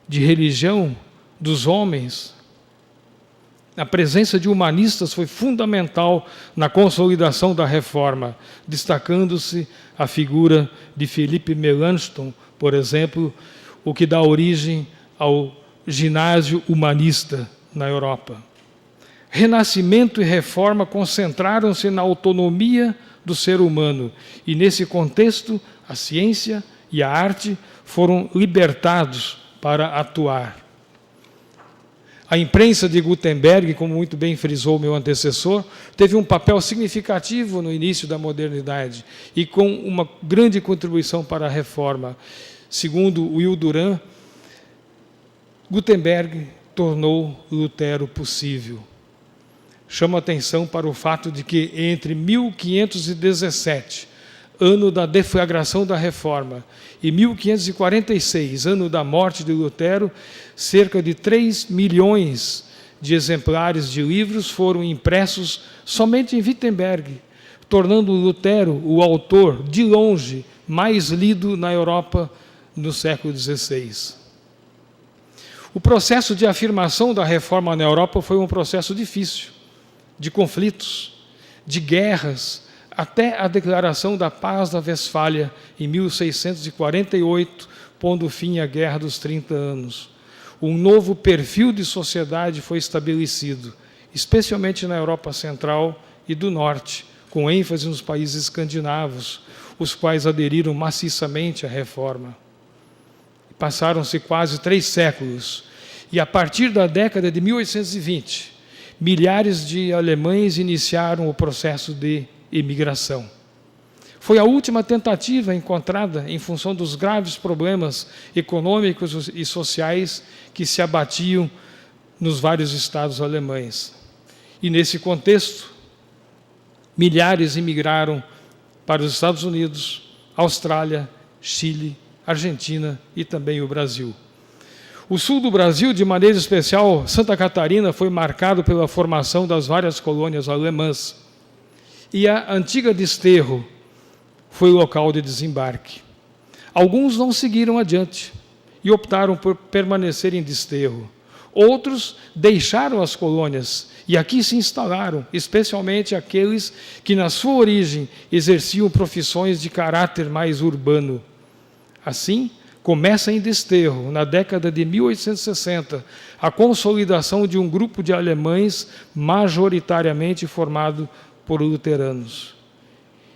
de religião, dos homens. A presença de humanistas foi fundamental na consolidação da Reforma, destacando-se a figura de Philippe Melanchthon, por exemplo, o que dá origem ao ginásio humanista na Europa. Renascimento e Reforma concentraram-se na autonomia do ser humano e, nesse contexto, a ciência e a arte foram libertados para atuar. A imprensa de Gutenberg, como muito bem frisou meu antecessor, teve um papel significativo no início da modernidade e com uma grande contribuição para a reforma. Segundo Will Durant, Gutenberg tornou Lutero possível. Chamo a atenção para o fato de que entre 1517, ano da deflagração da Reforma, e 1546, ano da morte de Lutero, cerca de 3 milhões de exemplares de livros foram impressos somente em Wittenberg, tornando Lutero o autor, de longe, mais lido na Europa no século XVI. O processo de afirmação da Reforma na Europa foi um processo difícil, de conflitos, de guerras, até a declaração da Paz da Westfália, em 1648, pondo fim à Guerra dos 30 Anos. Um novo perfil de sociedade foi estabelecido, especialmente na Europa Central e do Norte, com ênfase nos países escandinavos, os quais aderiram maciçamente à Reforma. Passaram-se quase 3 séculos, e a partir da década de 1820, milhares de alemães iniciaram o processo de imigração. Foi a última tentativa encontrada em função dos graves problemas econômicos e sociais que se abatiam nos vários estados alemães. E, nesse contexto, milhares imigraram para os Estados Unidos, Austrália, Chile, Argentina e também o Brasil. O sul do Brasil, de maneira especial, Santa Catarina, foi marcado pela formação das várias colônias alemãs. E a antiga Desterro foi o local de desembarque. Alguns não seguiram adiante e optaram por permanecer em Desterro. Outros deixaram as colônias E aqui se instalaram, especialmente aqueles que, na sua origem, exerciam profissões de caráter mais urbano. Assim, começa em Desterro, na década de 1860, a consolidação de um grupo de alemães majoritariamente formado por luteranos.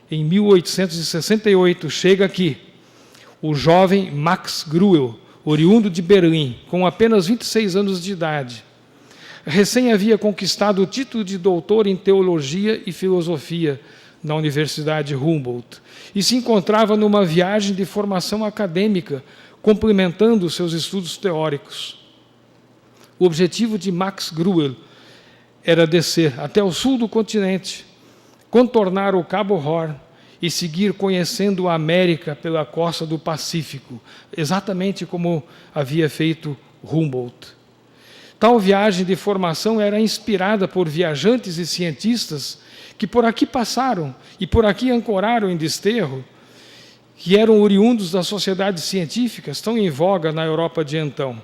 Em 1868, chega aqui o jovem Max Gruel, oriundo de Berlim, com apenas 26 anos de idade. Recém havia conquistado o título de doutor em Teologia e Filosofia na Universidade Humboldt e se encontrava numa viagem de formação acadêmica, complementando seus estudos teóricos. O objetivo de Max Gruel era descer até o sul do continente, contornar o Cabo Horn e seguir conhecendo a América pela costa do Pacífico, exatamente como havia feito Humboldt. Tal viagem de formação era inspirada por viajantes e cientistas que por aqui passaram e por aqui ancoraram em Desterro, que eram oriundos das sociedades científicas tão em voga na Europa de então.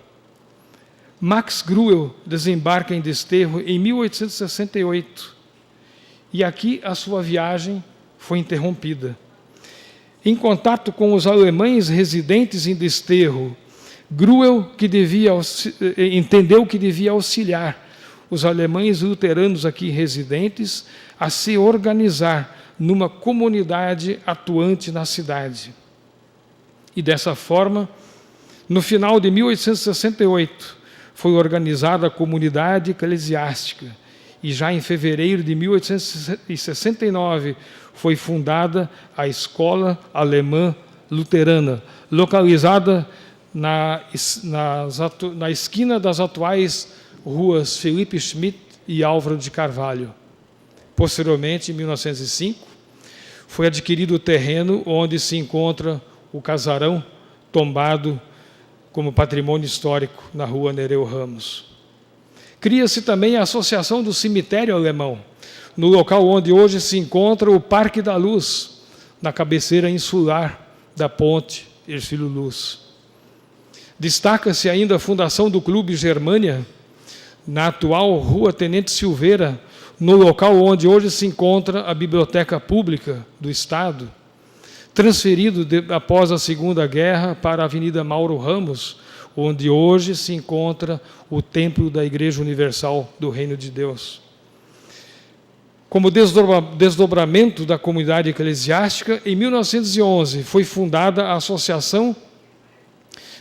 Max Gruel desembarca em Desterro em 1868 e aqui a sua viagem foi interrompida. Em contato com os alemães residentes em Desterro, Gruel entendeu que devia auxiliar os alemães luteranos aqui residentes a se organizar numa comunidade atuante na cidade. E dessa forma, no final de 1868, foi organizada a comunidade eclesiástica e já em fevereiro de 1869 foi fundada a Escola Alemã Luterana, localizada na esquina das atuais ruas Felipe Schmidt e Álvaro de Carvalho. Posteriormente, em 1905, foi adquirido o terreno onde se encontra o casarão, tombado como patrimônio histórico na rua Nereu Ramos. Cria-se também a Associação do Cemitério Alemão, no local onde hoje se encontra o Parque da Luz, na cabeceira insular da ponte Ercílio Luz. Destaca-se ainda a fundação do Clube Germânia, na atual Rua Tenente Silveira, no local onde hoje se encontra a Biblioteca Pública do Estado, transferido após a Segunda Guerra para a Avenida Mauro Ramos, onde hoje se encontra o Templo da Igreja Universal do Reino de Deus. Como desdobramento da comunidade eclesiástica, em 1911 foi fundada a Associação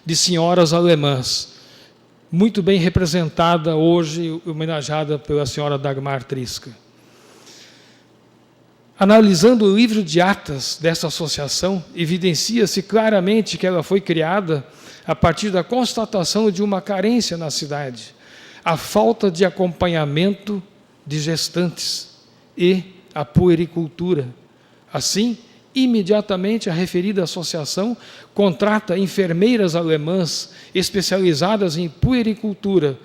de Senhoras Alemãs, muito bem representada hoje, homenageada pela senhora Dagmar Trisca. Analisando o livro de atas dessa associação, evidencia-se claramente que ela foi criada a partir da constatação de uma carência na cidade, a falta de acompanhamento de gestantes e a puericultura. Assim, imediatamente a referida associação contrata enfermeiras alemãs especializadas em puericultura,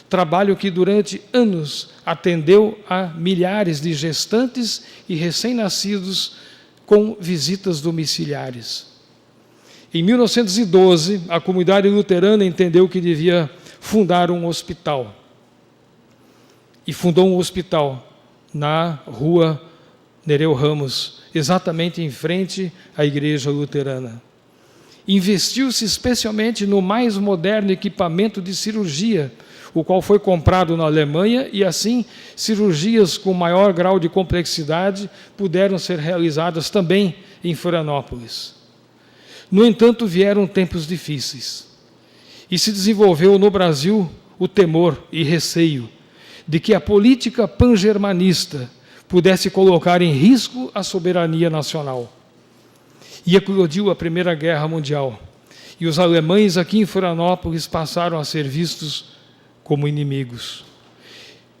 trabalho que durante anos atendeu a milhares de gestantes e recém-nascidos com visitas domiciliares. Em 1912, a comunidade luterana entendeu que devia fundar um hospital. E fundou um hospital na rua Nereu Ramos, exatamente em frente à igreja luterana. Investiu-se especialmente no mais moderno equipamento de cirurgia, o qual foi comprado na Alemanha, e assim cirurgias com maior grau de complexidade puderam ser realizadas também em Florianópolis. No entanto, vieram tempos difíceis, e se desenvolveu no Brasil o temor e receio de que a política pangermanista pudesse colocar em risco a soberania nacional. E eclodiu a Primeira Guerra Mundial, e os alemães aqui em Florianópolis passaram a ser vistos como inimigos.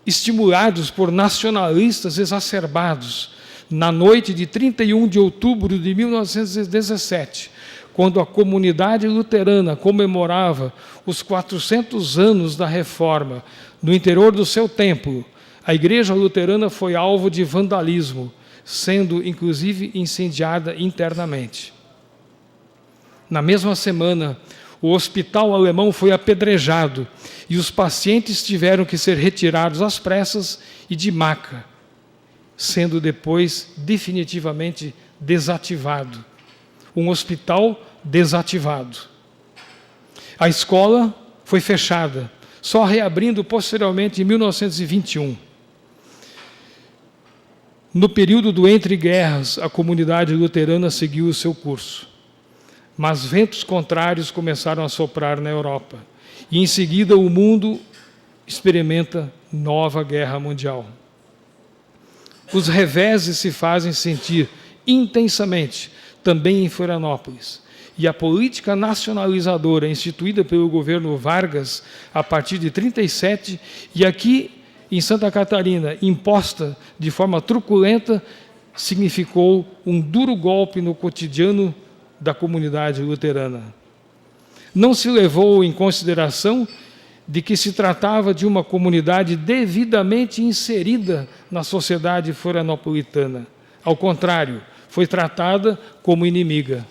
Estimulados por nacionalistas exacerbados, na noite de 31 de outubro de 1917, quando a comunidade luterana comemorava os 400 anos da Reforma no interior do seu templo, a igreja luterana foi alvo de vandalismo, sendo inclusive incendiada internamente. Na mesma semana, o hospital alemão foi apedrejado e os pacientes tiveram que ser retirados às pressas e de maca, sendo depois definitivamente desativado. Um hospital desativado. A escola foi fechada, só reabrindo posteriormente em 1921. No período do entre-guerras, a comunidade luterana seguiu o seu curso. Mas ventos contrários começaram a soprar na Europa. E em seguida o mundo experimenta nova guerra mundial. Os reveses se fazem sentir intensamente também em Florianópolis. E a política nacionalizadora instituída pelo governo Vargas a partir de 1937 e aqui em Santa Catarina, imposta de forma truculenta, significou um duro golpe no cotidiano da comunidade luterana. Não se levou em consideração de que se tratava de uma comunidade devidamente inserida na sociedade florianopolitana. Ao contrário, foi tratada como inimiga.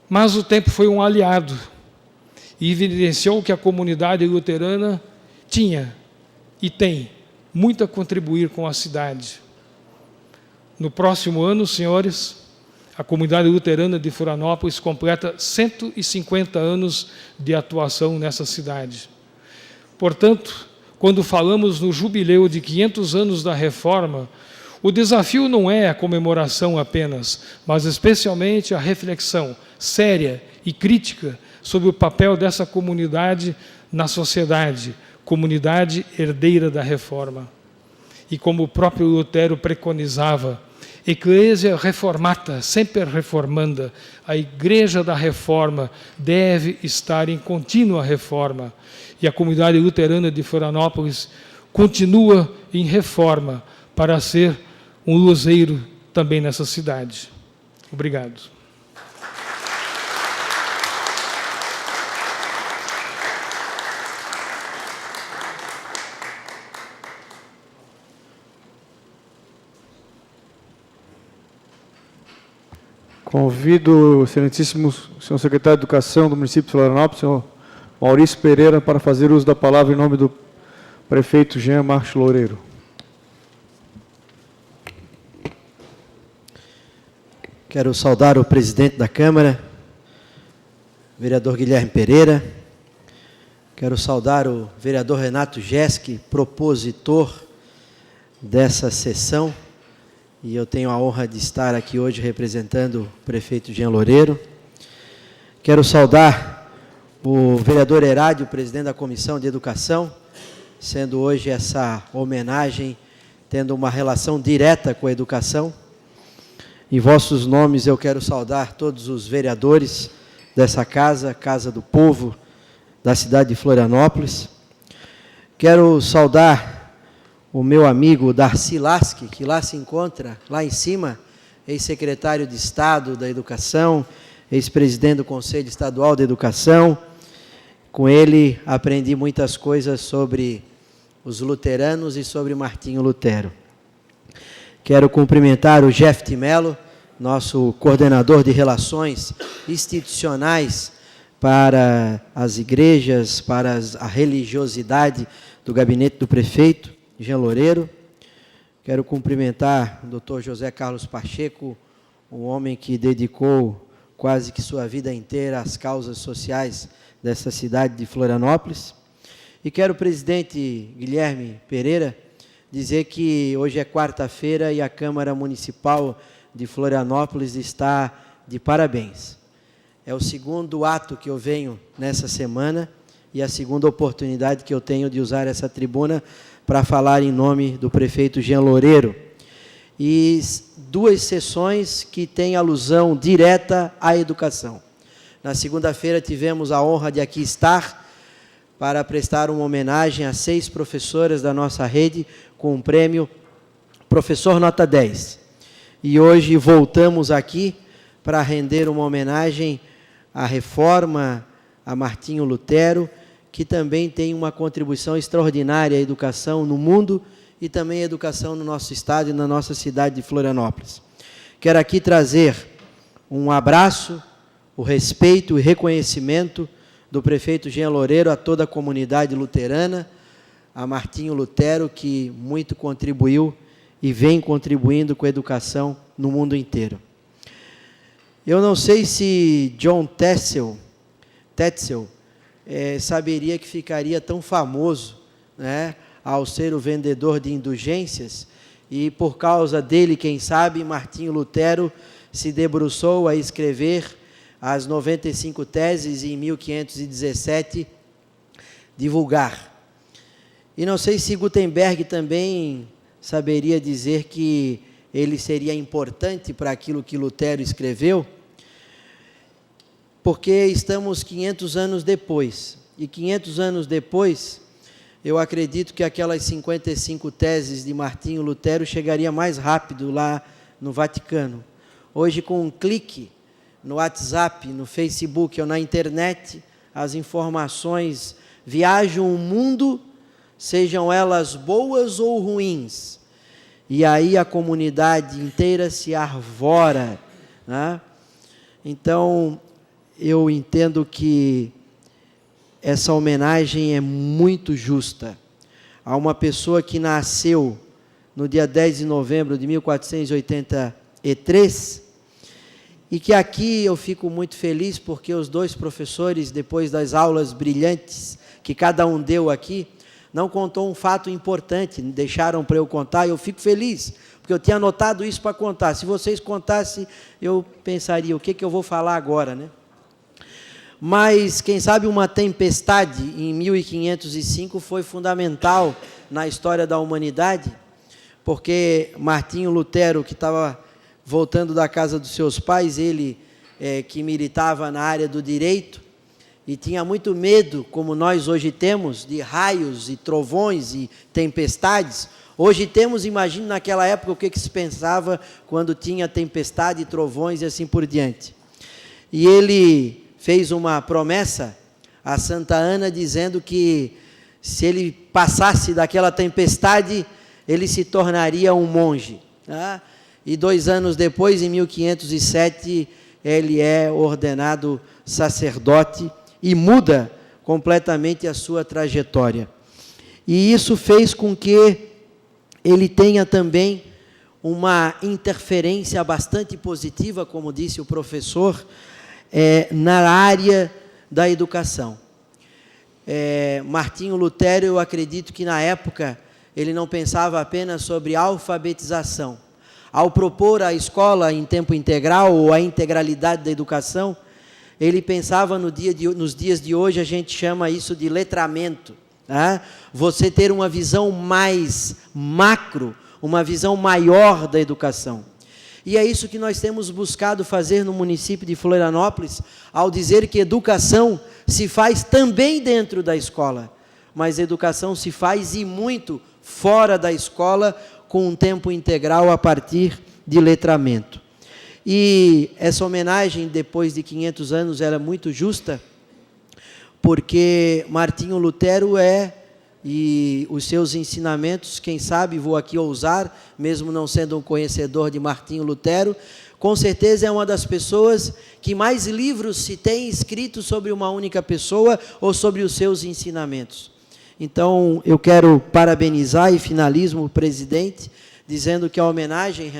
Mas o tempo foi um aliado e evidenciou que a comunidade luterana tinha e tem muito a contribuir com a cidade. No próximo ano, senhores, a comunidade luterana de Florianópolis completa 150 anos de atuação nessa cidade. Portanto, quando falamos no jubileu de 500 anos da Reforma, o desafio não é a comemoração apenas, mas especialmente a reflexão séria e crítica sobre o papel dessa comunidade na sociedade, comunidade herdeira da Reforma. E como o próprio Lutero preconizava, Ecclesia reformata, sempre reformanda, a Igreja da Reforma deve estar em contínua reforma. E a comunidade luterana de Florianópolis continua em reforma para ser um luzeiro também nessa cidade. Obrigado. Convido o excelentíssimo senhor secretário de Educação do município de Florianópolis, senhor Maurício Pereira, para fazer uso da palavra em nome do prefeito Jean Marques Loureiro. Quero saudar o presidente da Câmara, vereador Guilherme Pereira. Quero saudar o vereador Renato Jeske, propositor dessa sessão. E eu tenho a honra de estar aqui hoje representando o prefeito Jean Loureiro. Quero saudar o vereador Herádio, presidente da Comissão de Educação, sendo hoje essa homenagem, tendo uma relação direta com a educação. Em vossos nomes eu quero saudar todos os vereadores dessa casa, Casa do Povo, da cidade de Florianópolis. Quero saudar o meu amigo Darcy Lasky, que lá se encontra, lá em cima, ex-secretário de Estado da Educação, ex-presidente do Conselho Estadual de Educação. Com ele aprendi muitas coisas sobre os luteranos e sobre Martinho Lutero. Quero cumprimentar o Jeff Mello, nosso coordenador de relações institucionais para as igrejas, para a religiosidade do gabinete do prefeito Jean Loureiro. Quero cumprimentar o Dr. José Carlos Pacheco, um homem que dedicou quase que sua vida inteira às causas sociais dessa cidade de Florianópolis. E quero, presidente Guilherme Pereira, dizer que hoje é quarta-feira e a Câmara Municipal de Florianópolis está de parabéns. É o segundo ato que eu venho nessa semana e a segunda oportunidade que eu tenho de usar essa tribuna para falar em nome do prefeito Jean Loureiro. E duas sessões que têm alusão direta à educação. Na segunda-feira tivemos a honra de aqui estar para prestar uma homenagem a 6 professoras da nossa rede com o prêmio Professor Nota 10. E hoje voltamos aqui para render uma homenagem à Reforma, a Martinho Lutero, que também tem uma contribuição extraordinária à educação no mundo e também à educação no nosso estado e na nossa cidade de Florianópolis. Quero aqui trazer um abraço, o respeito e reconhecimento do prefeito Jean Loureiro a toda a comunidade luterana, a Martinho Lutero, que muito contribuiu e vem contribuindo com a educação no mundo inteiro. Eu não sei se John Tetzel saberia que ficaria tão famoso, né, ao ser o vendedor de indulgências, e por causa dele, quem sabe, Martinho Lutero se debruçou a escrever as 95 teses e em 1517 divulgar. E não sei se Gutenberg também saberia dizer que ele seria importante para aquilo que Lutero escreveu, porque estamos 500 anos depois. E 500 anos depois, eu acredito que aquelas 55 teses de Martinho Lutero chegaria mais rápido lá no Vaticano. Hoje, com um clique no WhatsApp, no Facebook ou na internet, as informações viajam o mundo, sejam elas boas ou ruins. E aí a comunidade inteira se arvora, né? Então, eu entendo que essa homenagem é muito justa a uma pessoa que nasceu no dia 10 de novembro de 1483, e que aqui eu fico muito feliz porque os dois professores, depois das aulas brilhantes que cada um deu aqui, não contou um fato importante, deixaram para eu contar, e eu fico feliz, porque eu tinha anotado isso para contar. Se vocês contassem, eu pensaria, o que eu vou falar agora, né? Mas, quem sabe, uma tempestade em 1505 foi fundamental na história da humanidade, porque Martinho Lutero, que estava voltando da casa dos seus pais, ele que militava na área do direito, e tinha muito medo, como nós hoje temos, de raios e trovões e tempestades. Hoje temos, imagine naquela época o que se pensava quando tinha tempestade, trovões e assim por diante. E ele fez uma promessa a Santa Ana, dizendo que se ele passasse daquela tempestade, ele se tornaria um monge, tá? E 2 anos depois, em 1507, ele é ordenado sacerdote e muda completamente a sua trajetória. E isso fez com que ele tenha também uma interferência bastante positiva, como disse o professor, na área da educação. Martinho Lutero, eu acredito que na época ele não pensava apenas sobre alfabetização. Ao propor a escola em tempo integral ou a integralidade da educação, ele pensava nos dias de hoje, a gente chama isso de letramento, tá? Você ter uma visão mais macro, uma visão maior da educação. E é isso que nós temos buscado fazer no município de Florianópolis, ao dizer que educação se faz também dentro da escola, mas educação se faz e muito fora da escola, com um tempo integral a partir de letramento. E essa homenagem, depois de 500 anos, ela é muito justa, porque Martinho Lutero e os seus ensinamentos, quem sabe, vou aqui ousar, mesmo não sendo um conhecedor de Martinho Lutero, com certeza é uma das pessoas que mais livros se tem escrito sobre uma única pessoa ou sobre os seus ensinamentos. Então, eu quero parabenizar e finalizo o presidente, dizendo que a homenagem,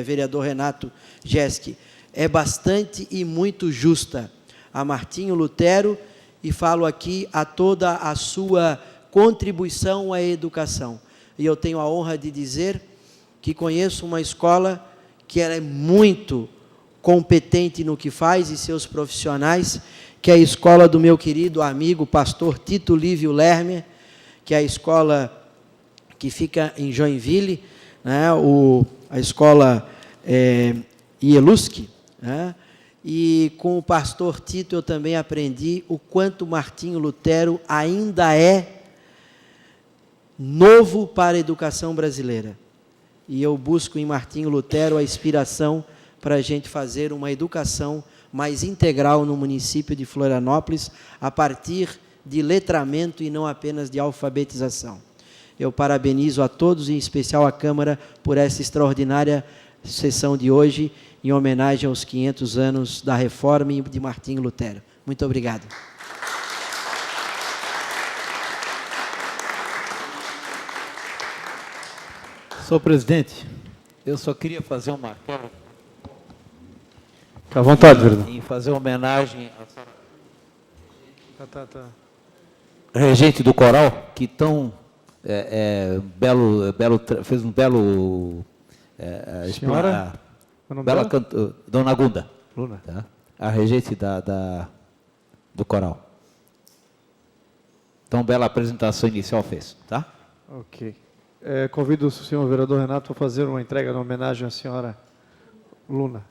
vereador Renato Jeske, é bastante e muito justa a Martinho Lutero, e falo aqui a toda a sua contribuição à educação. E eu tenho a honra de dizer que conheço uma escola que ela é muito competente no que faz e seus profissionais, que é a escola do meu querido amigo, pastor Tito Lívio Lermer, que é a escola que fica em Joinville, né, a escola Ieluski, né, e com o pastor Tito eu também aprendi o quanto Martinho Lutero ainda é novo para a educação brasileira. E eu busco em Martinho Lutero a inspiração para a gente fazer uma educação mais integral no município de Florianópolis, a partir de letramento e não apenas de alfabetização. Eu parabenizo a todos, em especial a Câmara, por essa extraordinária sessão de hoje, em homenagem aos 500 anos da Reforma e de Martinho Lutero. Muito obrigado. Senhor presidente, eu só queria fazer uma... Fique à vontade, vereador. Em fazer homenagem regente do coral, que tão fez um belo... Senhora? O nome bela dela? Dona Gunda. Luna. Tá? A regente do coral. Então, bela apresentação inicial fez, tá? Ok. Convido o senhor vereador Renato a fazer uma entrega de homenagem à senhora Luna.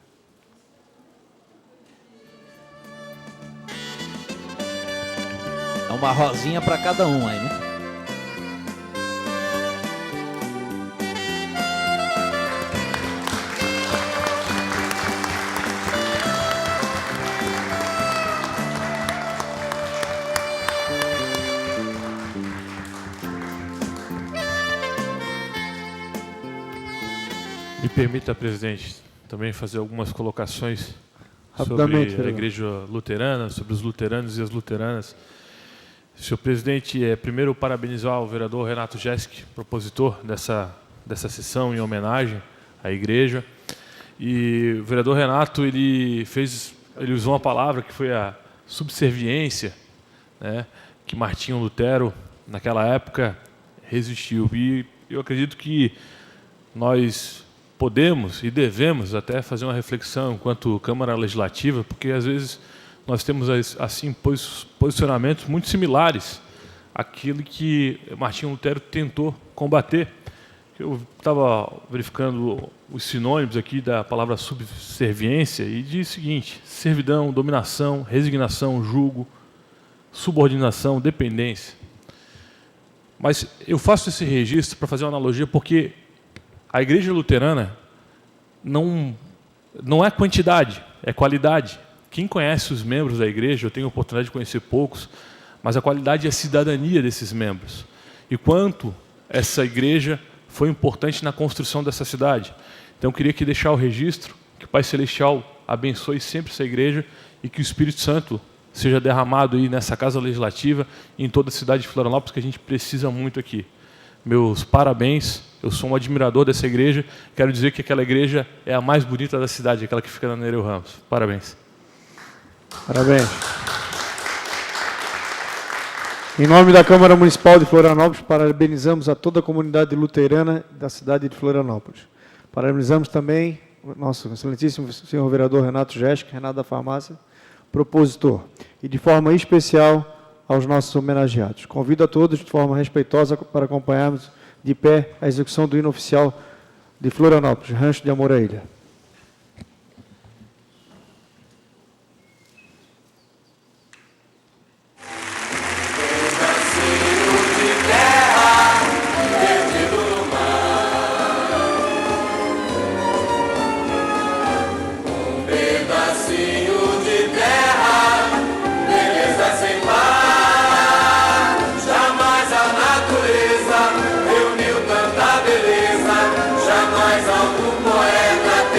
É uma rosinha para cada um aí, né? Me permita, presidente, também fazer algumas colocações Rapidamente, sobre a vereador. Igreja Luterana, sobre os luteranos e as luteranas. Senhor presidente, primeiro parabenizar o vereador Renato Jesk, propositor dessa sessão em homenagem à Igreja. E o vereador Renato, ele usou uma palavra que foi a subserviência, né, que Martinho Lutero, naquela época, resistiu. E eu acredito que nós podemos e devemos até fazer uma reflexão enquanto Câmara Legislativa, porque às vezes nós temos assim posicionamentos muito similares àquilo que Martinho Lutero tentou combater. Eu estava verificando os sinônimos aqui da palavra subserviência e diz o seguinte: servidão, dominação, resignação, julgo, subordinação, dependência. Mas eu faço esse registro para fazer uma analogia porque a Igreja Luterana não é quantidade, é qualidade. Quem conhece os membros da igreja, eu tenho a oportunidade de conhecer poucos, mas a qualidade é a cidadania desses membros. E quanto essa igreja foi importante na construção dessa cidade. Então eu queria aqui deixar o registro, que o Pai Celestial abençoe sempre essa igreja e que o Espírito Santo seja derramado aí nessa Casa Legislativa e em toda a cidade de Florianópolis, que a gente precisa muito aqui. Meus parabéns, eu sou um admirador dessa igreja, quero dizer que aquela igreja é a mais bonita da cidade, aquela que fica na Nereu Ramos. Parabéns. Parabéns. Em nome da Câmara Municipal de Florianópolis, parabenizamos a toda a comunidade luterana da cidade de Florianópolis. Parabenizamos também o nosso excelentíssimo senhor vereador Renato Jesk, Renato da Farmácia, propositor. E de forma especial aos nossos homenageados. Convido a todos, de forma respeitosa, para acompanharmos de pé a execução do hino oficial de Florianópolis, Rancho de Amor à Ilha. Jamais algum poeta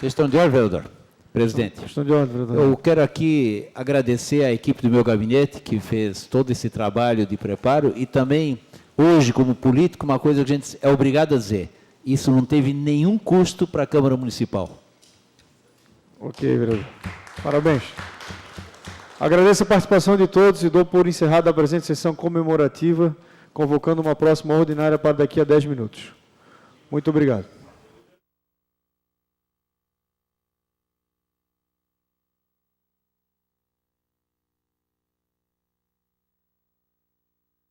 Questão de ordem, vereador. Presidente. Questão de ordem, vereador. Eu quero aqui agradecer à equipe do meu gabinete que fez todo esse trabalho de preparo e também, hoje, como político, uma coisa que a gente é obrigado a dizer, isso não teve nenhum custo para a Câmara Municipal. Ok, vereador. Parabéns. Agradeço a participação de todos e dou por encerrada a presente sessão comemorativa, convocando uma próxima ordinária para daqui a 10 minutos. Muito obrigado.